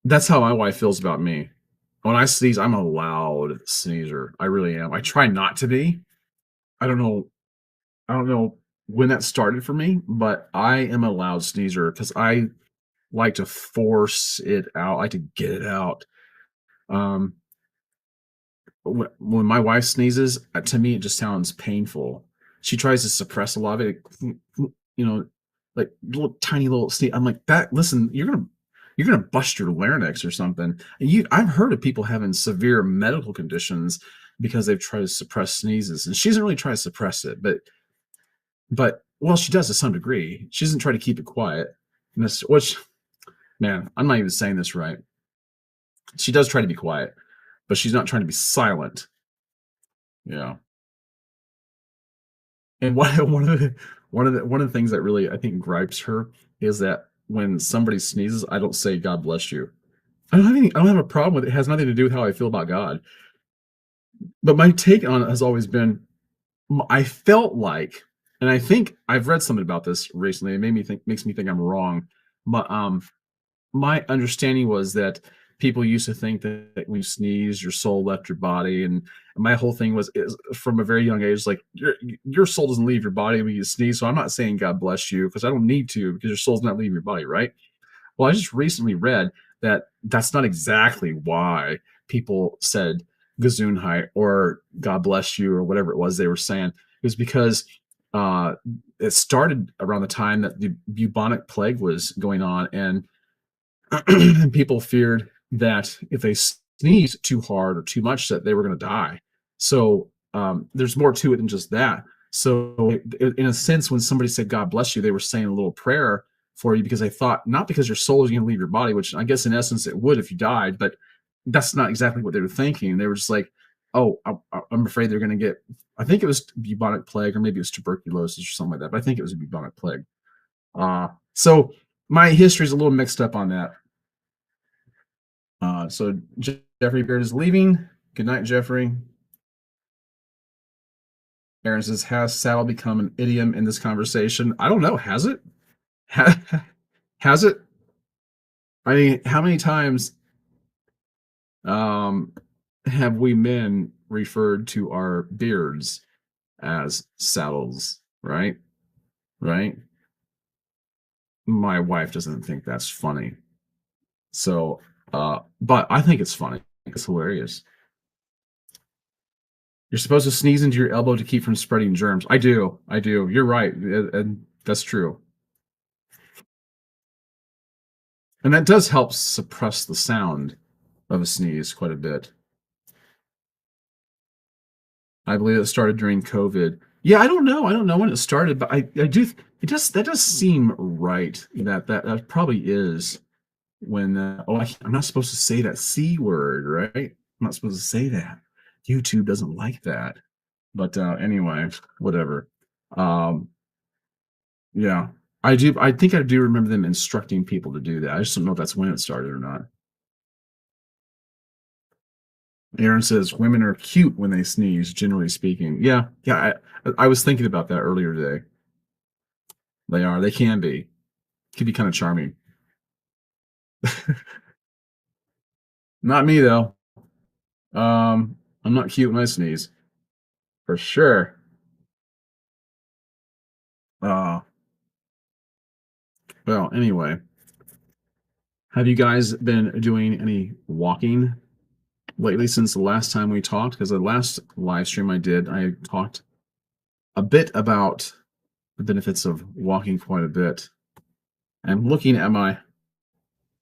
That's how my wife feels about me. When I sneeze, I'm a loud sneezer. I really am. I try not to be. I don't know. I don't know when that started for me, but I am a loud sneezer because I like to force it out. I like to get it out. Um, when my wife sneezes, to me, it just sounds painful. She tries to suppress a lot of it, you know, like little tiny little sneeze. I'm like, that. Listen, you're gonna bust your larynx or something. And I've heard of people having severe medical conditions because they've tried to suppress sneezes, and she doesn't really try to suppress it, but well, she does to some degree. She doesn't try to keep it quiet. Which, man, I'm not even saying this right. She does try to be quiet, but she's not trying to be silent. Yeah. And one of the things that really I think gripes her is that when somebody sneezes, I don't say God bless you. I don't have a problem with it. It has nothing to do with how I feel about God. But my take on it has always been I felt like, and I think I've read something about this recently. It makes me think I'm wrong. But my understanding was that people used to think that when you sneeze, your soul left your body, and my whole thing is from a very young age, like your soul doesn't leave your body when you sneeze. So I'm not saying God bless you because I don't need to because your soul's not leaving your body, right? Well, I just recently read that that's not exactly why people said Gesundheit or God bless you or whatever it was they were saying. It was because uh, it started around the time that the bubonic plague was going on, and people feared that if they sneezed too hard or too much, that they were going to die. So there's more to it than just that. So in a sense, when somebody said "God bless you," they were saying a little prayer for you because they thought not because your soul is going to leave your body, which I guess in essence it would if you died, but that's not exactly what they were thinking. They were just like, "Oh, I'm afraid they're going to get." I think it was bubonic plague, or maybe it was tuberculosis or something like that. But I think it was a bubonic plague. So my history is a little mixed up on that. So Jeffrey Beard is leaving. Good night, Jeffrey. Aaron says, has saddle become an idiom in this conversation? I don't know. Has it? Has it? I mean, how many times um, have we men referred to our beards as saddles? Right? Right? My wife doesn't think that's funny. So, but I think it's funny. It's hilarious. You're supposed to sneeze into your elbow to keep from spreading germs. I do. I do. You're right. And that's true. And that does help suppress the sound of a sneeze quite a bit. I believe it started during COVID. Yeah, I don't know. I don't know when it started, but I do. It does. That does seem right. That probably is when. I'm not supposed to say that C word, right? I'm not supposed to say that. YouTube doesn't like that. But anyway, whatever. Um, yeah, I do. I think I do remember them instructing people to do that. I just don't know if that's when it started or not. Aaron says women are cute when they sneeze, generally speaking. Yeah, yeah. I was thinking about that earlier today. They are. They can be. Can be kind of charming. Not me though. I'm not cute when I sneeze, for sure. Uh, well, anyway, have you guys been doing any walking lately since the last time we talked? Because the last live stream I did, I talked a bit about the benefits of walking quite a bit. I'm looking at my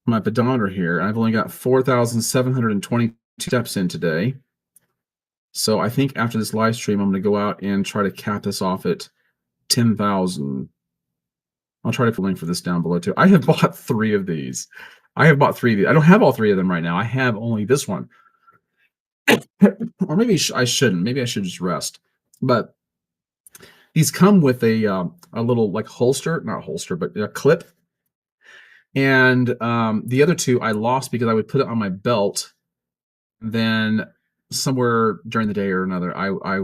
pedometer here. I've only got 4,722 steps in today. So I think after this live stream, I'm going to go out and try to cap this off at 10,000. I'll try to put a link for this down below too. I have bought 3 of these. I have bought 3 of these. I don't have all 3 of them right now. I have only this one. Or maybe I shouldn't. Maybe I should just rest. But these come with a little like holster, not holster, but a clip. And the other 2 I lost because I would put it on my belt. Then somewhere during the day or another, I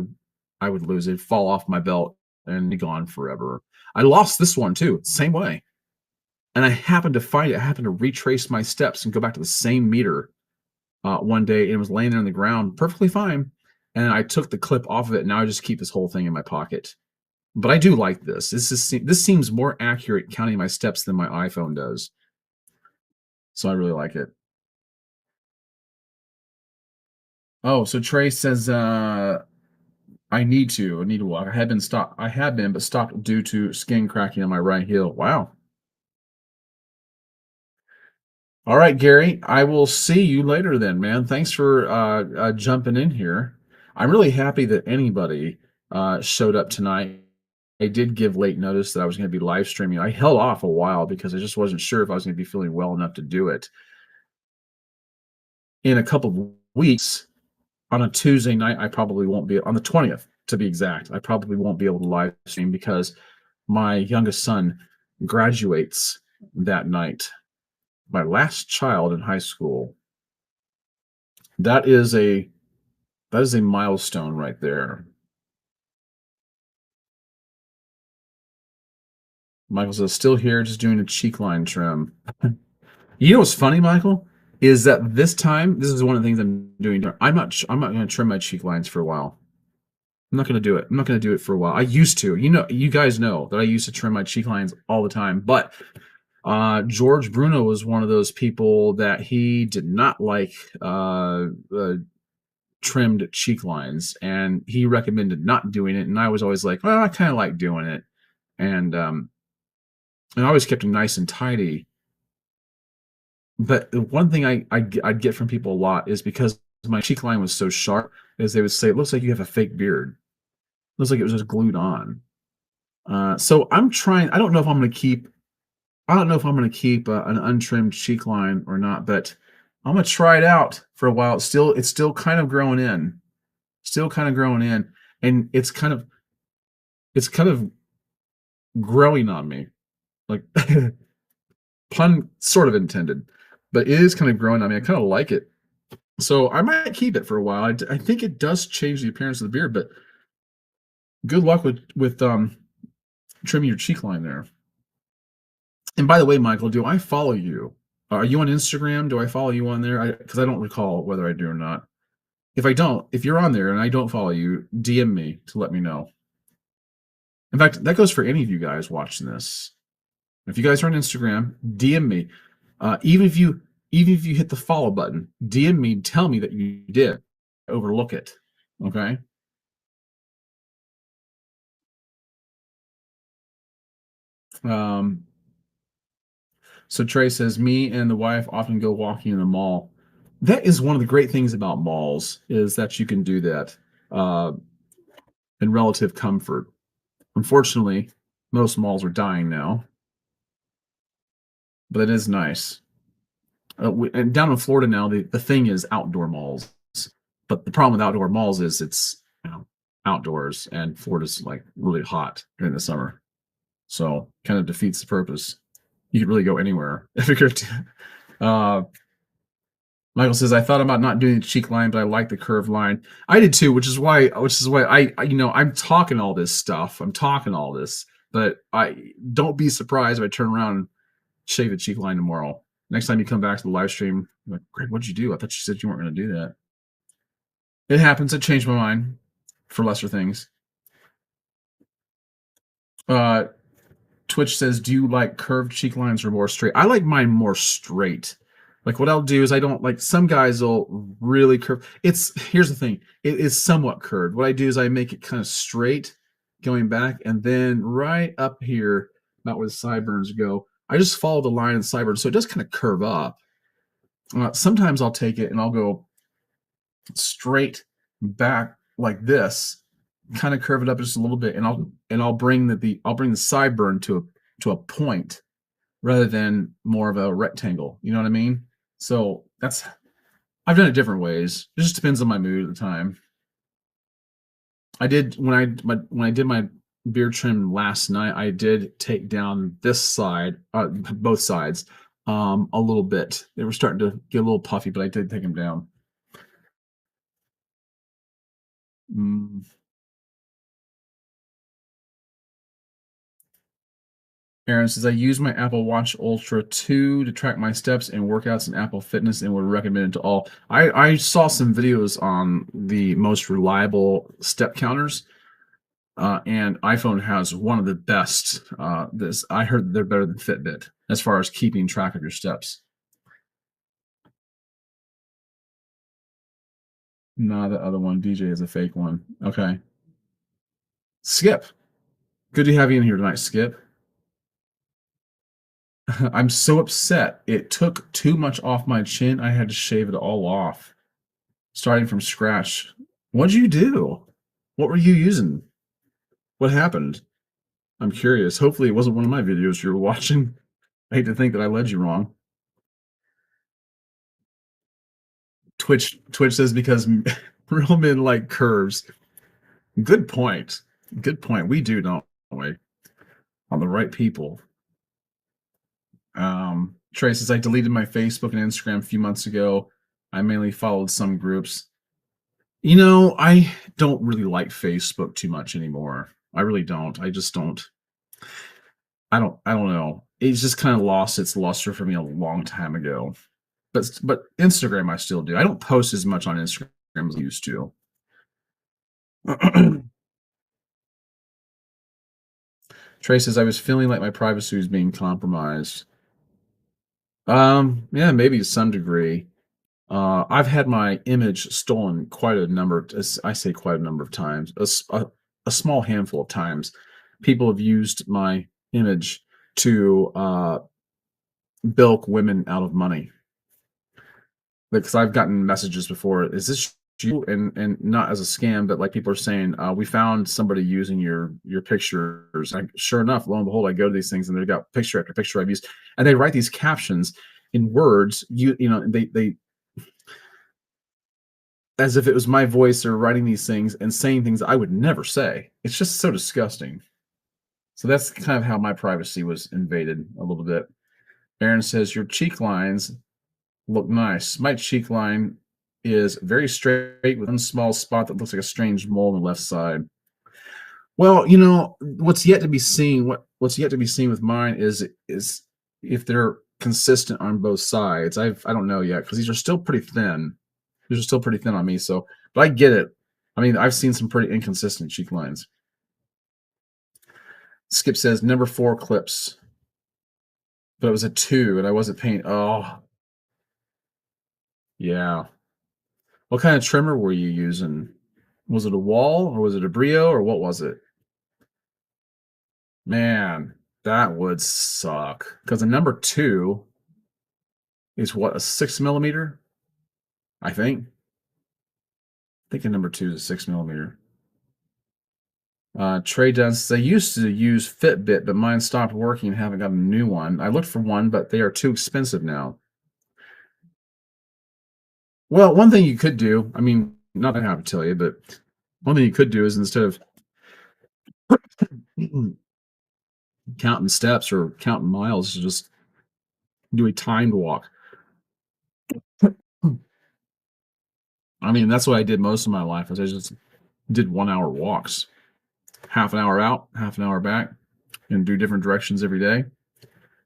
would lose it, fall off my belt, and be gone forever. I lost this one too, same way. And I happened to find it. I happened to retrace my steps and go back to the same meter one day, and it was laying there on the ground perfectly fine. And I took the clip off of it, and now I just keep this whole thing in my pocket. But I do like this. This seems more accurate counting my steps than my iPhone does. So I really like it. Oh, so Trey says I need to walk. I have been, but stopped due to skin cracking on my right heel. Wow. All right, Gary. I will see you later then, man. Thanks for jumping in here. I'm really happy that anybody showed up tonight. I did give late notice that I was going to be live streaming. I held off a while because I just wasn't sure if I was going to be feeling well enough to do it. In a couple of weeks, on a Tuesday night, I probably won't be on the 20th, to be exact. I probably won't be able to live stream because my youngest son graduates that night. My last child in high school. That is a milestone right there. Michael says, still here, just doing a cheek line trim. You know what's funny, Michael, is that this is one of the things I'm doing. I'm not going to trim my cheek lines for a while. I'm not going to do it. I'm not going to do it for a while. I used to. You guys know that I used to trim my cheek lines all the time. But George Bruno was one of those people that he did not like trimmed cheek lines, and he recommended not doing it. And I was always like, well, I kind of like doing it, and I always kept them nice and tidy. But the one thing I'd get from people a lot is because my cheek line was so sharp, is they would say, "It looks like you have a fake beard. It looks like it was just glued on." So I'm trying. I don't know if I'm going to keep. I don't know if I'm going to keep an untrimmed cheek line or not, but I'm going to try it out for a while. It's still kind of growing in, and it's kind of growing on me, like pun sort of intended, but it is kind of growing on me. I kind of like it, so I might keep it for a while. I think it does change the appearance of the beard, but good luck with trimming your cheek line there. And by the way, Michael, do I follow you? Are you on Instagram? Do I follow you on there? Because I don't recall whether I do or not. If I don't, if you're on there and I don't follow you, DM me to let me know. In fact, that goes for any of you guys watching this. If you guys are on Instagram, DM me. Even if you hit the follow button, DM me, tell me that you did. Overlook it. Okay. Um, so Trey says, me and the wife often go walking in the mall. That is one of the great things about malls, is that you can do that uh, in relative comfort. Unfortunately, most malls are dying now, but it is nice. And down in Florida now, the thing is outdoor malls. But the problem with outdoor malls is it's outdoors, and Florida's like really hot during the summer, so kind of defeats the purpose. You could really go anywhere if you're. Uh, Michael says, I thought about not doing the cheek line, but I like the curved line. I did too, which is why I'm talking all this stuff. I'm talking all this, but I don't be surprised if I turn around and shave the cheek line tomorrow. Next time you come back to the live stream, I'm like, Greg, what'd you do? I thought you said you weren't going to do that. It happens. I changed my mind for lesser things. Uh, Twitch says, do you like curved cheek lines or more straight? I like mine more straight. Like what I'll do is I don't like, some guys will really curve. Here's the thing. It is somewhat curved. What I do is I make it kind of straight going back, and then right up here, about where the sideburns go, I just follow the line of the sideburns. So it does kind of curve up. Sometimes I'll take it and I'll go straight back like this, kind of curve it up just a little bit, and I'll bring the sideburn to a point rather than more of a rectangle. You know what I mean? So I've done it different ways. It just depends on my mood at the time. I did when I did my beard trim last night. I did take down this side, both sides, a little bit. They were starting to get a little puffy, but I did take them down. Aaron says, I use my Apple Watch Ultra 2 to track my steps and workouts in Apple Fitness and would recommend it to all. I saw some videos on the most reliable step counters, and iPhone has one of the best. I heard they're better than Fitbit as far as keeping track of your steps. No, the other one, DJ, is a fake one. Okay. Skip. Good to have you in here tonight, Skip. I'm so upset. It took too much off my chin. I had to shave it all off, starting from scratch. What'd you do? What were you using? What happened? I'm curious. Hopefully it wasn't one of my videos you were watching. I hate to think that I led you wrong. Twitch says because real men like curves. Good point. Good point. We do, don't we? On the right people. Trey says, I deleted my Facebook and Instagram a few months ago. I mainly followed some groups. I don't really like Facebook too much anymore. I really don't. I just don't. I don't know. It's just kind of lost its luster for me a long time ago. But Instagram I still do. I don't post as much on Instagram as I used to. Trey says, I was feeling like my privacy was being compromised. Yeah, maybe to some degree. I've had my image stolen quite a number, I say quite a number of times, a small handful of times. People have used my image to bilk women out of money. Because I've gotten messages before, is this you? And not as a scam, but like people are saying, we found somebody using your pictures. Sure enough, lo and behold, I go to these things and they've got picture after picture I've used, and they write these captions in words. They as if it was my voice or writing these things and saying things I would never say. It's just so disgusting. So that's kind of how my privacy was invaded a little bit. Aaron says your cheek lines look nice. My cheek line is very straight with one small spot that looks like a strange mole on the left side. Well, what's yet to be seen, what's yet to be seen with mine is if they're consistent on both sides. I don't know yet because these are still pretty thin. These are still pretty thin on me. So, but I get it. I mean, I've seen some pretty inconsistent cheek lines. Skip says number 4 clips, but it was a 2, and I wasn't paying. Oh, yeah. What kind of trimmer were you using? Was it a Wahl or was it a Brio or what was it? Man, that would suck. Because the number 2 is what, a 6 millimeter? I think. I think the number 2 is a 6 millimeter. Trey Dunst, they used to use Fitbit, but mine stopped working and haven't got a new one. I looked for one, but they are too expensive now. Well, one thing you could do, I mean, not that I have to tell you, but one thing you could do is instead of counting steps or counting miles, just do a timed walk. I mean, that's what I did most of my life. Is I just did 1 hour walks, half an hour out, half an hour back, and do different directions every day.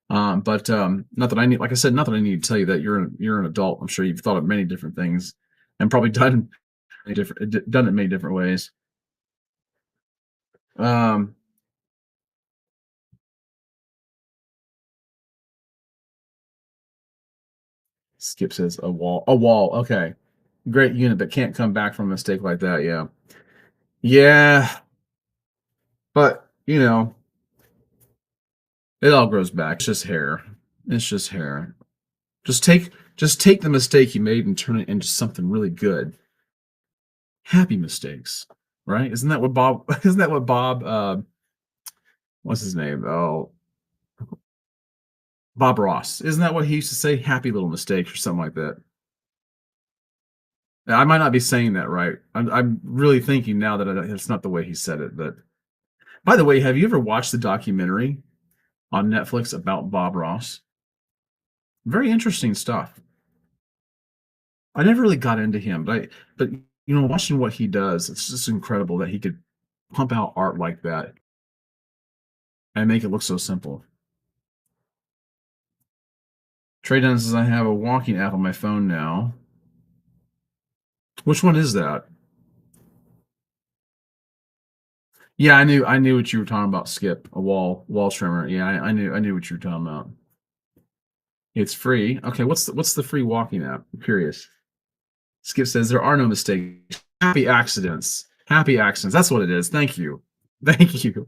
But not that I need, like I said, not that I need to tell you that you're an adult. I'm sure you've thought of many different things and probably done done it many different ways. Um, Skip says a Wahl, a Wahl. Okay, great unit, but can't come back from a mistake like that. Yeah, yeah, but it all grows back. It's just hair. It's just hair. Just take the mistake you made and turn it into something really good. Happy mistakes, right? Isn't that what Bob? Isn't that what Bob? What's his name? Oh, Bob Ross. Isn't that what he used to say? Happy little mistakes or something like that. Now, I might not be saying that right. I'm really thinking now that it's not the way he said it. But by the way, have you ever watched the documentary on Netflix about Bob Ross? Very interesting stuff. I never really got into him, but watching what he does, it's just incredible that he could pump out art like that and make it look so simple. Trey Dunn says I have a walking app on my phone now. Which one is that? Yeah, I knew what you were talking about, Skip. A wall trimmer. Yeah, I knew what you were talking about. It's free. Okay, what's the free walking app? I'm curious. Skip says there are no mistakes. Happy accidents. Happy accidents. That's what it is. Thank you. Thank you.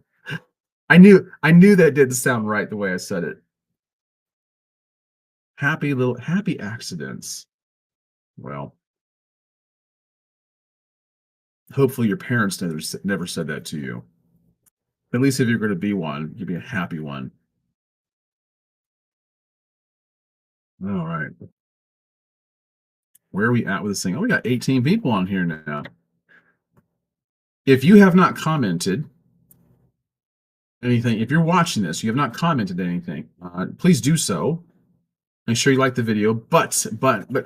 I knew that didn't sound right the way I said it. Happy accidents. Well, hopefully your parents never said that to you. At least if you're going to be one, you'd be a happy one. All right. Where are we at with this thing? Oh, we got 18 people on here now. If you have not commented anything, if you're watching this, you have not commented anything, please do so. Make sure you like the video, but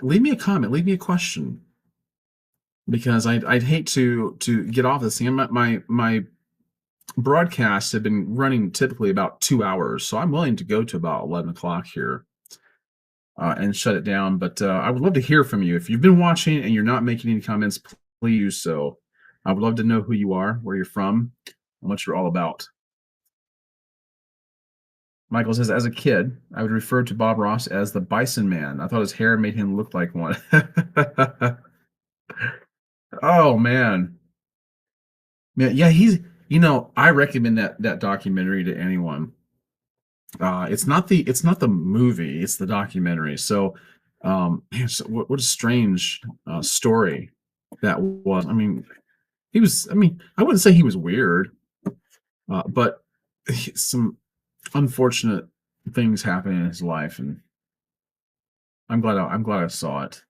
leave me a comment, leave me a question, because I'd hate to get off this thing. My broadcasts have been running typically about 2 hours, so I'm willing to go to about 11 o'clock here and shut it down. But I would love to hear from you. If you've been watching and you're not making any comments, please do so. I would love to know who you are, where you're from, and what you're all about. Michael says, as a kid, I would refer to Bob Ross as the Bison Man. I thought his hair made him look like one. Oh man, man, yeah, I recommend that documentary to anyone. It's not the movie, it's the documentary. So, man, so what a strange story that was. I mean, I wouldn't say he was weird, but some unfortunate things happened in his life, and I'm glad I saw it.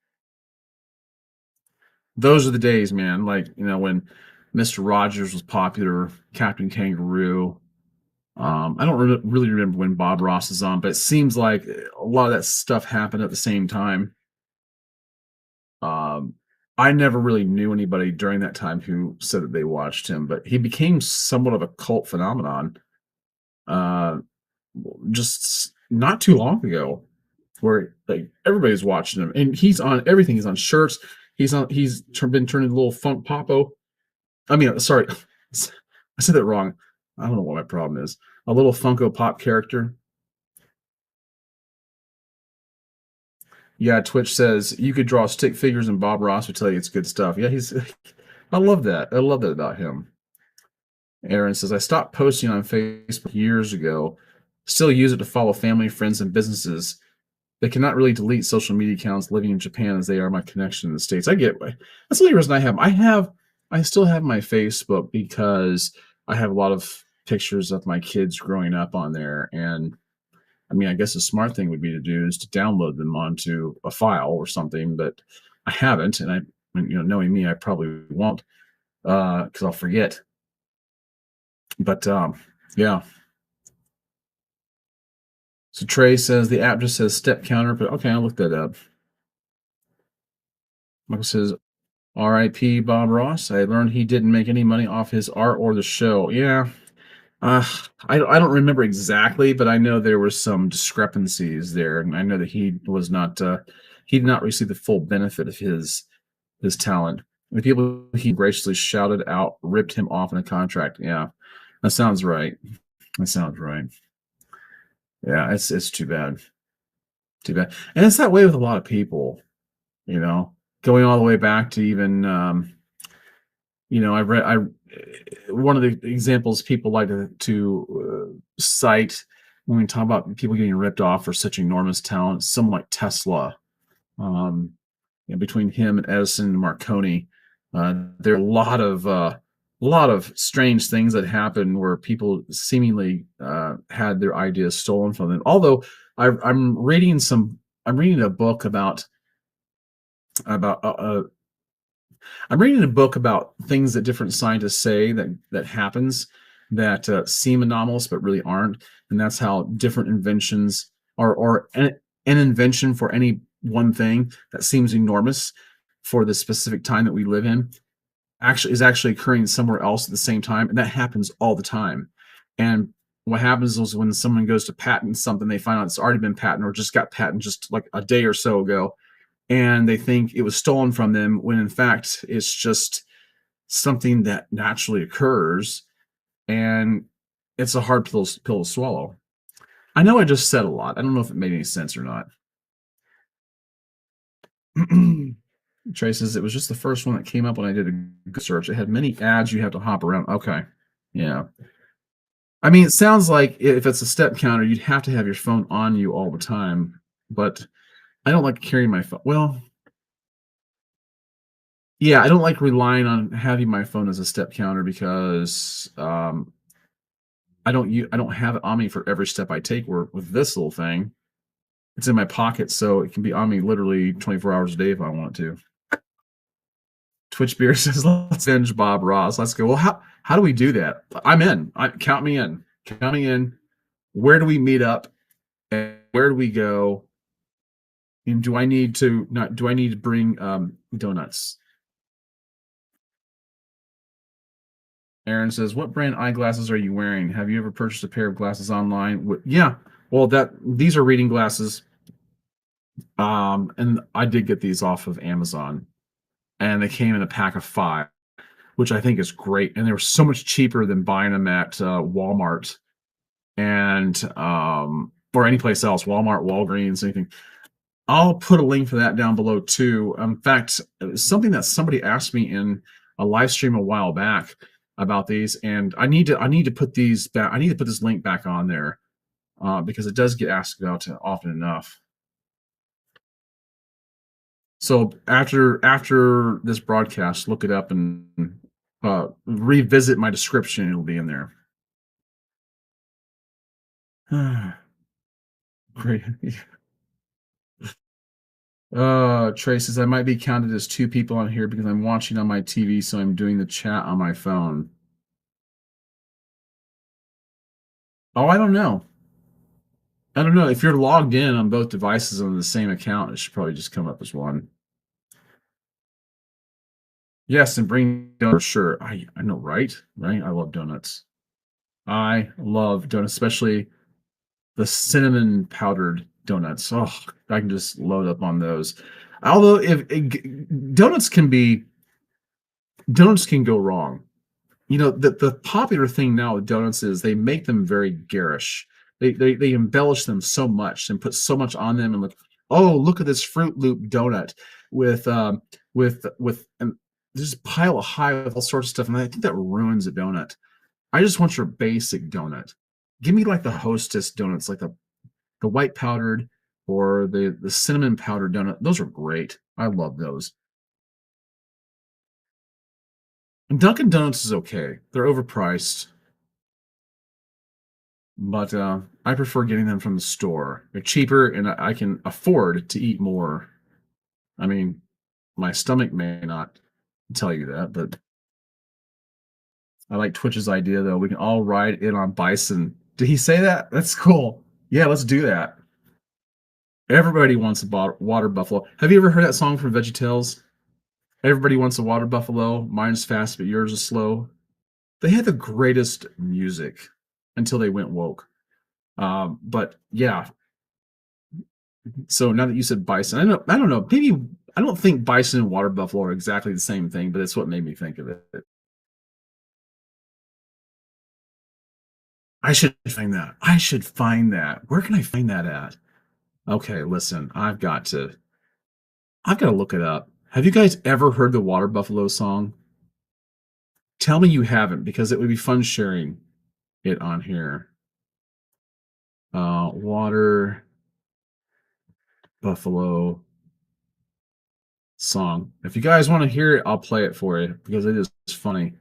Those are the days, man. Like, when Mr. Rogers was popular, Captain Kangaroo. I don't really remember when Bob Ross is on, but it seems like a lot of that stuff happened at the same time. Um, I never really knew anybody during that time who said that they watched him, but he became somewhat of a cult phenomenon. Uh, just not too long ago, where like everybody's watching him, and he's on everything. He's on shirts. Been turned into a little funk popo. I mean, sorry, I said that wrong. I don't know what my problem is. A little Funko Pop character. Yeah, Twitch says you could draw stick figures, and Bob Ross would tell you it's good stuff. Yeah, he's. I love that. I love that about him. Aaron says I stopped posting on Facebook years ago. Still use it to follow family, friends, and businesses. They cannot really delete social media accounts living in Japan as they are my connection in the States. I get why. That's the only reason I still have my Facebook because I have a lot of pictures of my kids growing up on there. And I mean, I guess the smart thing would be to do is to download them onto a file or something, but I haven't. And knowing me, I probably won't, because I'll forget. But yeah. So Trey says the app just says step counter, but okay, I'll look that up. Michael says, R.I.P. Bob Ross. I learned he didn't make any money off his art or the show. Yeah. Uh, I don't remember exactly, but I know there were some discrepancies there, and I know that he did not receive the full benefit of his talent. The people he graciously shouted out ripped him off in a contract. Yeah, that sounds right. That sounds right. Yeah, it's too bad. Too bad. And it's that way with a lot of people, you know, going all the way back to even I read I one of the examples people like to cite when we talk about people getting ripped off for such enormous talent, someone like Tesla. Um, Between him and Edison and Marconi, there are a lot of strange things that happened where people seemingly had their ideas stolen from them. Although I'm reading a book about I'm reading a book about things that different scientists say that happens that seem anomalous but really aren't, and that's how different inventions or an invention for any one thing that seems enormous for the specific time that we live in actually occurring somewhere else at the same time, and that happens all the time. And what happens is when someone goes to patent something, they find out it's already been patented or just got patented just like a day or so ago, and they think it was stolen from them when in fact it's just something that naturally occurs, and it's a hard pill to swallow. I know I just said a lot. I don't know if it made any sense or not. Trey says it was just the first one that came up when I did a Google search. It had many ads you have to hop around. Okay. Yeah. I mean, it sounds like if it's a step counter, you'd have to have your phone on you all the time. But I don't like carrying my phone. Well, yeah, I don't like relying on having my phone as a step counter because I don't have it on me for every step I take. Where with this little thing, it's in my pocket, so it can be on me literally 24 hours a day if I want to. Twitch Beer says, "Let's binge Bob Ross. Let's go." Well, how do we do that? I'm in. Count me in. Count me in. Where do we meet up? And where do we go? And do I need to bring donuts? Aaron says, "What brand eyeglasses are you wearing? Have you ever purchased a pair of glasses online?" Yeah. Well, these are reading glasses. And I did get these off of Amazon, and they came in a pack of 5, which I think is great. And they were so much cheaper than buying them at Walmart. and or any place else, Walmart, Walgreens, anything. I'll put a link for that down below too. In fact, it was something that somebody asked me in a live stream a while back about these, and I need to put these back. I need to put this link back on there because it does get asked about often enough. So after this broadcast, look it up and revisit my description. It'll be in there. Great. Trey says I might be counted as two people on here because I'm watching on my TV, so I'm doing the chat on my phone. Oh, I don't know. I don't know. If you're logged in on both devices on the same account, it should probably just come up as one. Yes, and bring donuts. Sure. I know, right? Right? I love donuts. I love donuts, especially the cinnamon powdered donuts. Oh, I can just load up on those. Although if donuts can go wrong. You know, the popular thing now with donuts is they make them very garish. They embellish them so much and put so much on them and look, oh, look at this Fruit Loop donut with and there's a pile of high with all sorts of stuff, and I think that ruins a donut. I just want your basic donut. Give me like the Hostess donuts, like the white powdered or the cinnamon powdered donut. Those are great. I love those. And Dunkin' Donuts is okay. They're overpriced, but I prefer getting them from the store. They're cheaper, and I can afford to eat more. I mean, my stomach may not tell you that, but I like Twitch's idea, though. We can all ride in on bison. Did he say that? That's cool. Yeah, let's do that. Everybody wants a water buffalo. Have you ever heard that song from VeggieTales? Everybody wants a water buffalo. Mine's fast, but yours is slow. They had the greatest music until they went woke. But yeah. So now that you said bison, I don't know. Maybe I don't think bison and water buffalo are exactly the same thing, but it's what made me think of it. I should find that. I should find that. Where can I find that at? Okay, listen, I've got to look it up. Have you guys ever heard the Water Buffalo song? Tell me you haven't, because it would be fun sharing it on here. Water Buffalo song. If you guys want to hear it, I'll play it for you because it is funny.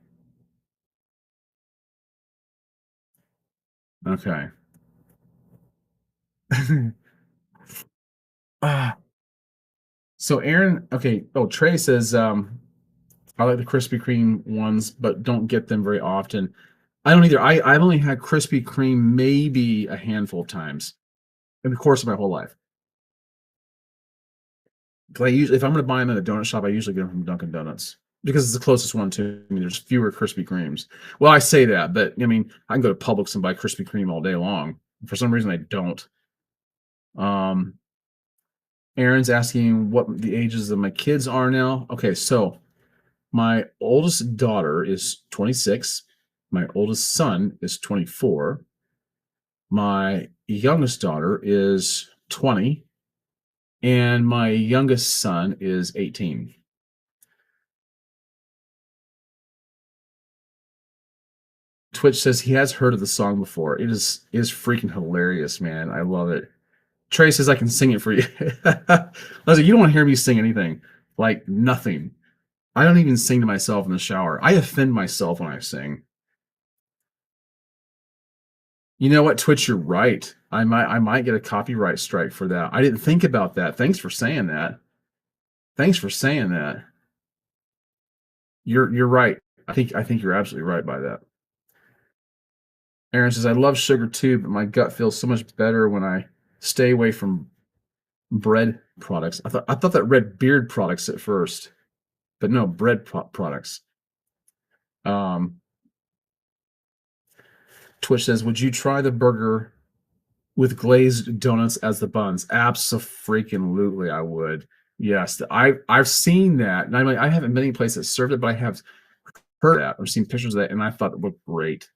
Okay. So Aaron, okay. Oh, Trey says, I like the Krispy Kreme ones, but don't get them very often. I don't either. I've only had Krispy Kreme maybe a handful of times in the course of my whole life. Because I usually, if I'm going to buy them at a donut shop, I usually get them from Dunkin' Donuts because it's the closest one to me. There's fewer Krispy Kremes. Well, I say that, but I mean, I can go to Publix and buy Krispy Kreme all day long. For some reason, I don't. Aaron's asking what the ages of my kids are now. Okay, so my oldest daughter is 26. My oldest son is 24. My youngest daughter is 20. And my youngest son is 18. Twitch says he has heard of the song before. It is freaking hilarious, man. I love it. Trey says I can sing it for you. I was like, you don't want to hear me sing anything. Like nothing. I don't even sing to myself in the shower. I offend myself when I sing. You know what, Twitch, you're right. I might get a copyright strike for that. I didn't think about that. Thanks for saying that. Thanks for saying that. You're right. I think you're absolutely right by that. Aaron says, I love sugar too, but my gut feels so much better when I stay away from bread products. I thought that read beard products at first, but no, bread products. Twitch says, would you try the burger with glazed donuts as the buns? Absolutely, I would. Yes, I've seen that, and I haven't been any place that served it, but I have heard that or seen pictures of that, and I thought it looked great.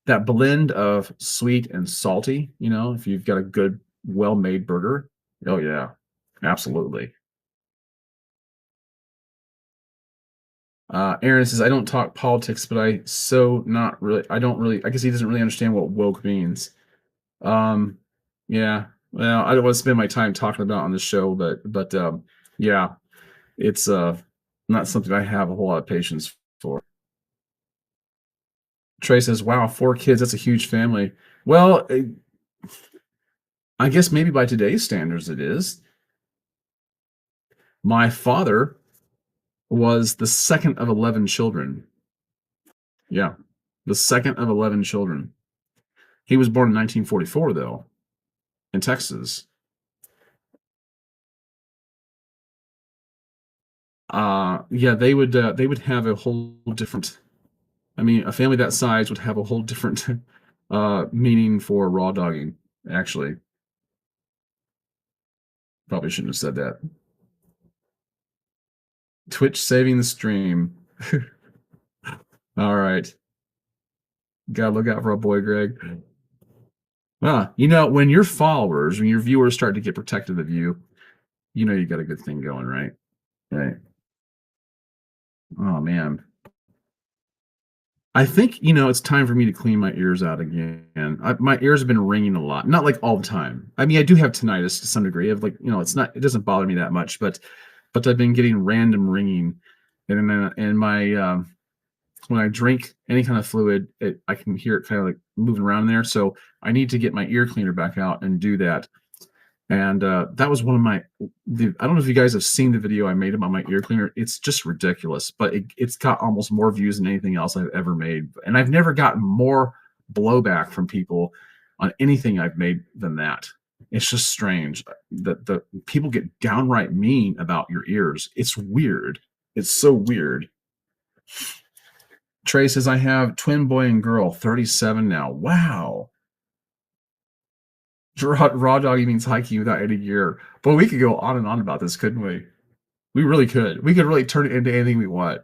that blend of sweet and salty, if you've got a good, well-made burger. Oh yeah, absolutely. Aaron says, I don't talk politics, but I don't really, I guess he doesn't really understand what woke means. Um, yeah, well, I don't want to spend my time talking about on the show, but yeah, it's not something I have a whole lot of patience for. Trey says, wow, 4 kids, that's a huge family. Well, I guess maybe by today's standards it is. My father was the second of 11 children. Yeah, the second of 11 children. He was born in 1944, though, in Texas. Yeah, they would have a whole different. I mean, a family that size would have a whole different meaning for raw dogging. Actually, probably shouldn't have said that. Twitch saving the stream. All right, gotta look out for our boy Greg. When your followers, when your viewers start to get protective of you, you got a good thing going, right? Right. Oh man. I think it's time for me to clean my ears out again. My ears have been ringing a lot, not like all the time. I mean, I do have tinnitus to some degree. Of like, it doesn't bother me that much, but I've been getting random ringing, and my when I drink any kind of fluid, I can hear it kind of like moving around there. So I need to get my ear cleaner back out and do that. And that was one of my. I don't know if you guys have seen the video I made about my ear cleaner. It's just ridiculous, but it's got almost more views than anything else I've ever made. And I've never gotten more blowback from people on anything I've made than that. It's just strange that the people get downright mean about your ears. It's weird. It's so weird. Trey says, I have twin boy and girl, 37 now. Wow. Raw doggy means hiking without any gear. But we could go on and on about this, couldn't we? We really could. We could really turn it into anything we want.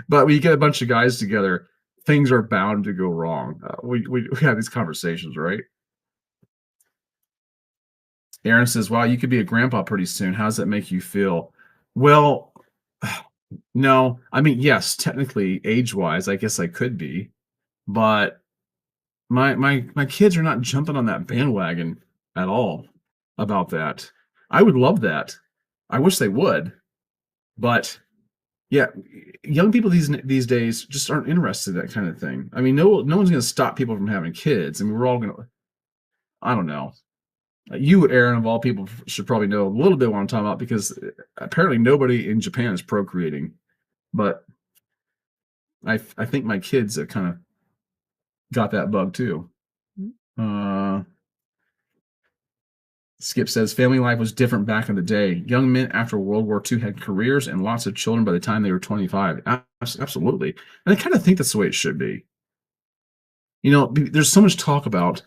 But when you get a bunch of guys together, things are bound to go wrong. We have these conversations, right? Aaron says, wow, you could be a grandpa pretty soon. How does that make you feel? Well, no. I mean, yes, technically, age-wise, I guess I could be. But my kids are not jumping on that bandwagon at all about that. I would love that. I wish they would, but yeah, young people these days just aren't interested in that kind of thing. I mean, no one's going to stop people from having kids. I mean, we're all going to. I don't know. You, Aaron, of all people, should probably know a little bit what I'm talking about because apparently nobody in Japan is procreating, but I think my kids have kind of got that bug too. Skip says family life was different back in the day. Young men after World War II had careers and lots of children by the time they were 25. Absolutely. And I kind of think that's the way it should be. There's so much talk about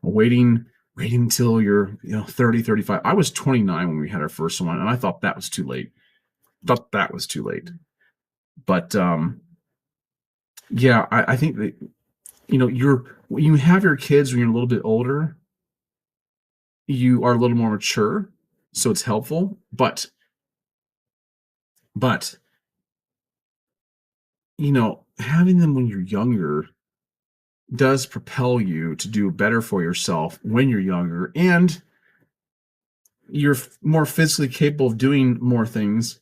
waiting until you're 30, 35. I was 29 when we had our first one, and I thought that was too late. But yeah, I think that when you have your kids when you're a little bit older, you are a little more mature, so it's helpful. But having them when you're younger does propel you to do better for yourself when you're younger, and you're more physically capable of doing more things.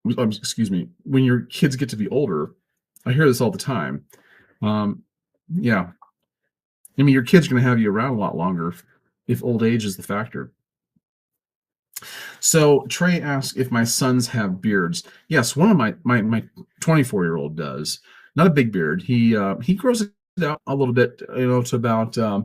Excuse me. When your kids get to be older, I hear this all the time. Yeah, I mean, your kids are going to have you around a lot longer if old age is the factor. So Trey asks if my sons have beards. Yes, one of my 24-year-old does. Not a big beard. He grows it out a little bit, to about. I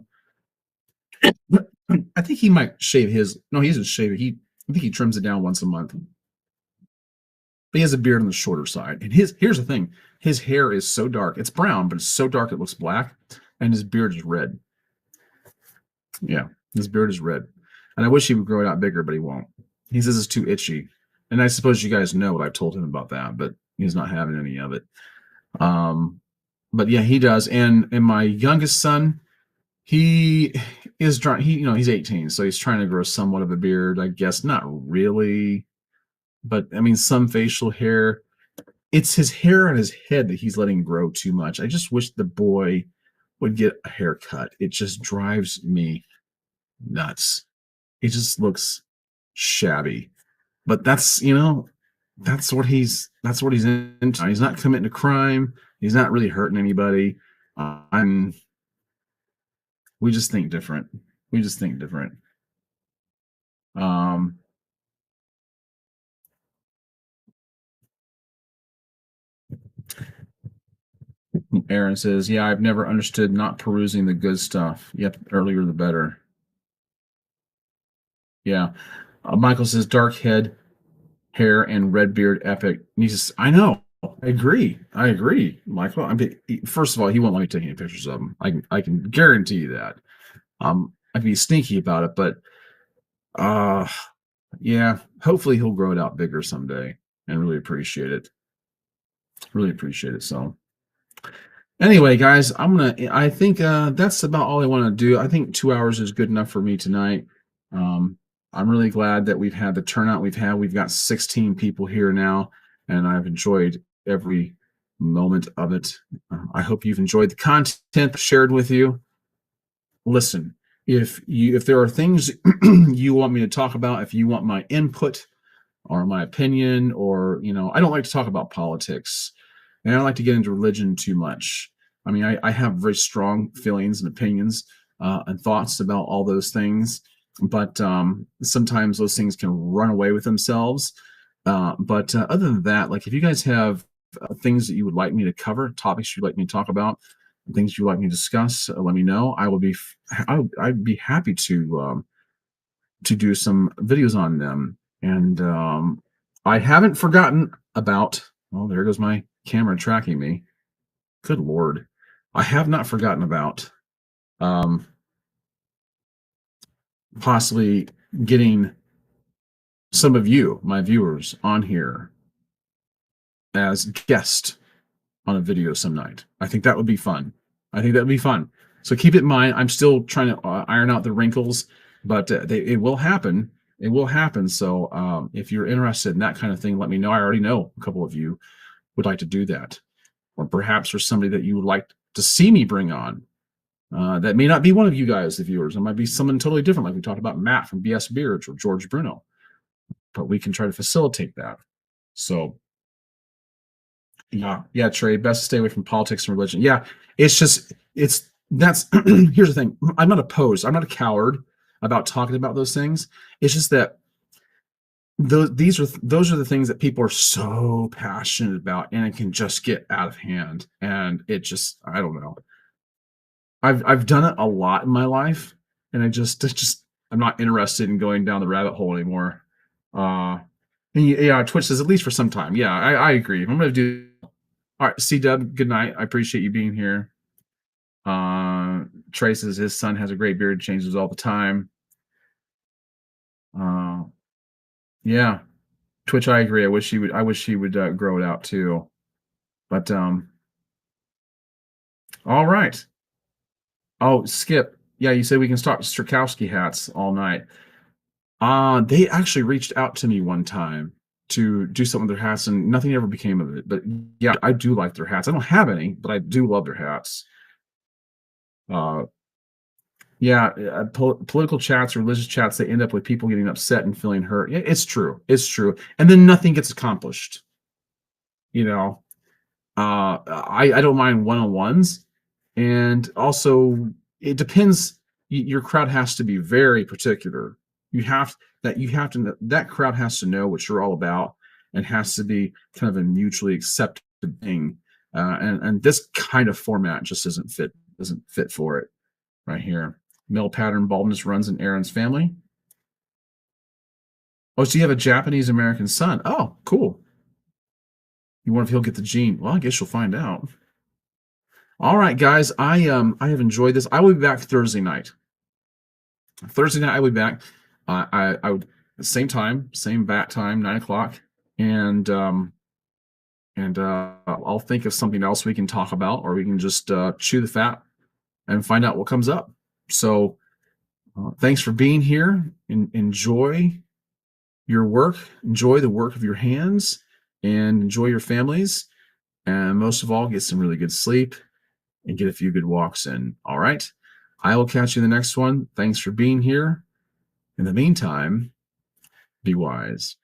think he might shave his. No, he doesn't shave it. I think he trims it down once a month. But he has a beard on the shorter side. And here's the thing: his hair is so dark. It's brown, but it's so dark it looks black, and his beard is red. Yeah, his beard is red. And I wish he would grow it out bigger, but he won't. He says it's too itchy. And I suppose you guys know what I've told him about that, but he's not having any of it. but yeah, he does. And my youngest son, he is trying. He's 18, so he's trying to grow somewhat of a beard. I guess not really, but I mean some facial hair. It's his hair on his head that he's letting grow too much. I just wish the boy would get a haircut. It just drives me nuts. It just looks shabby. But that's what he's into. He's not committing a crime. He's not really hurting anybody. I'm we just think different. We just think different. Um, Aaron says, "Yeah, I've never understood not perusing the good stuff. Yep, earlier the better." Yeah. Michael says, "Dark head, hair, and red beard, epic." And he says, "I know. I agree. I agree, Michael. I mean, first of all, he won't let me take any pictures of him. I can guarantee you that. I'd be sneaky about it, but uh, yeah. Hopefully, he'll grow it out bigger someday and really appreciate it. Really appreciate it. So." Anyway, guys, I think that's about all I want to do. I think 2 hours is good enough for me tonight. Um, I'm really glad that we've had the turnout we've had. We've got 16 people here now, and I've enjoyed every moment of it. I hope you've enjoyed the content shared with you. Listen, if there are things you want me to talk about, if you want my input or my opinion, or I don't like to talk about politics, and I don't like to get into religion too much. I mean, I have very strong feelings and opinions and thoughts about all those things, but sometimes those things can run away with themselves. But other than that, like if you guys have things that you would like me to cover, topics you'd like me to talk about, things you'd like me to discuss, let me know. I'd be happy to do some videos on them. And I haven't forgotten about, oh, there goes my camera tracking me. Good Lord. I have not forgotten about um, possibly getting some of you, my viewers, on here as guests on a video some night. I think that would be fun. I think that would be fun. So keep it in mind. I'm still trying to iron out the wrinkles, but it will happen. It will happen. So if you're interested in that kind of thing, let me know. I already know a couple of you would like to do that, or perhaps there's somebody that you would like to see me bring on. That may not be one of you guys, the viewers. It might be someone totally different, like we talked about Matt from BS Beards or George Bruno. But we can try to facilitate that. So yeah, Trey, best to stay away from politics and religion. Yeah, that's here's the thing. I'm not opposed. I'm not a coward about talking about those things. It's just that those are the things that people are so passionate about, and it can just get out of hand. And it just, I don't know. I've done it a lot in my life, and it's just I'm not interested in going down the rabbit hole anymore. And yeah, Twitch says at least for some time. Yeah, I agree. I'm gonna do. All right, C Dub, good night. I appreciate you being here. Trey says his son has a great beard, changes all the time. Yeah, Twitch, I agree. I wish he would grow it out too. But all right. Oh, Skip. Yeah, you said we can start Strakowski hats all night. They actually reached out to me one time to do something with their hats, and nothing ever became of it. But yeah, I do like their hats. I don't have any, but I do love their hats. Uh, yeah, political chats, religious chats, they end up with people getting upset and feeling hurt. Yeah, it's true. It's true. And then nothing gets accomplished. You know, I don't mind one-on-ones, and also it depends. Your crowd has to be very particular. That crowd has to know what you're all about, and has to be kind of a mutually accepted thing. And this kind of format just isn't fit for it right here. Male pattern baldness runs in Aaron's family. Oh, so you have a Japanese American son. Oh, cool. You wonder if he'll get the gene. Well, I guess you'll find out. All right, guys. I have enjoyed this. I will be back Thursday night. Thursday night I will be back. I would same time, same bat time, 9 o'clock, and and I'll think of something else we can talk about, or we can just chew the fat and find out what comes up. So thanks for being here. Enjoy your work, enjoy the work of your hands, and enjoy your families. And most of all, get some really good sleep and get a few good walks in. All right. I will catch you in the next one. Thanks for being here. In the meantime, be wise.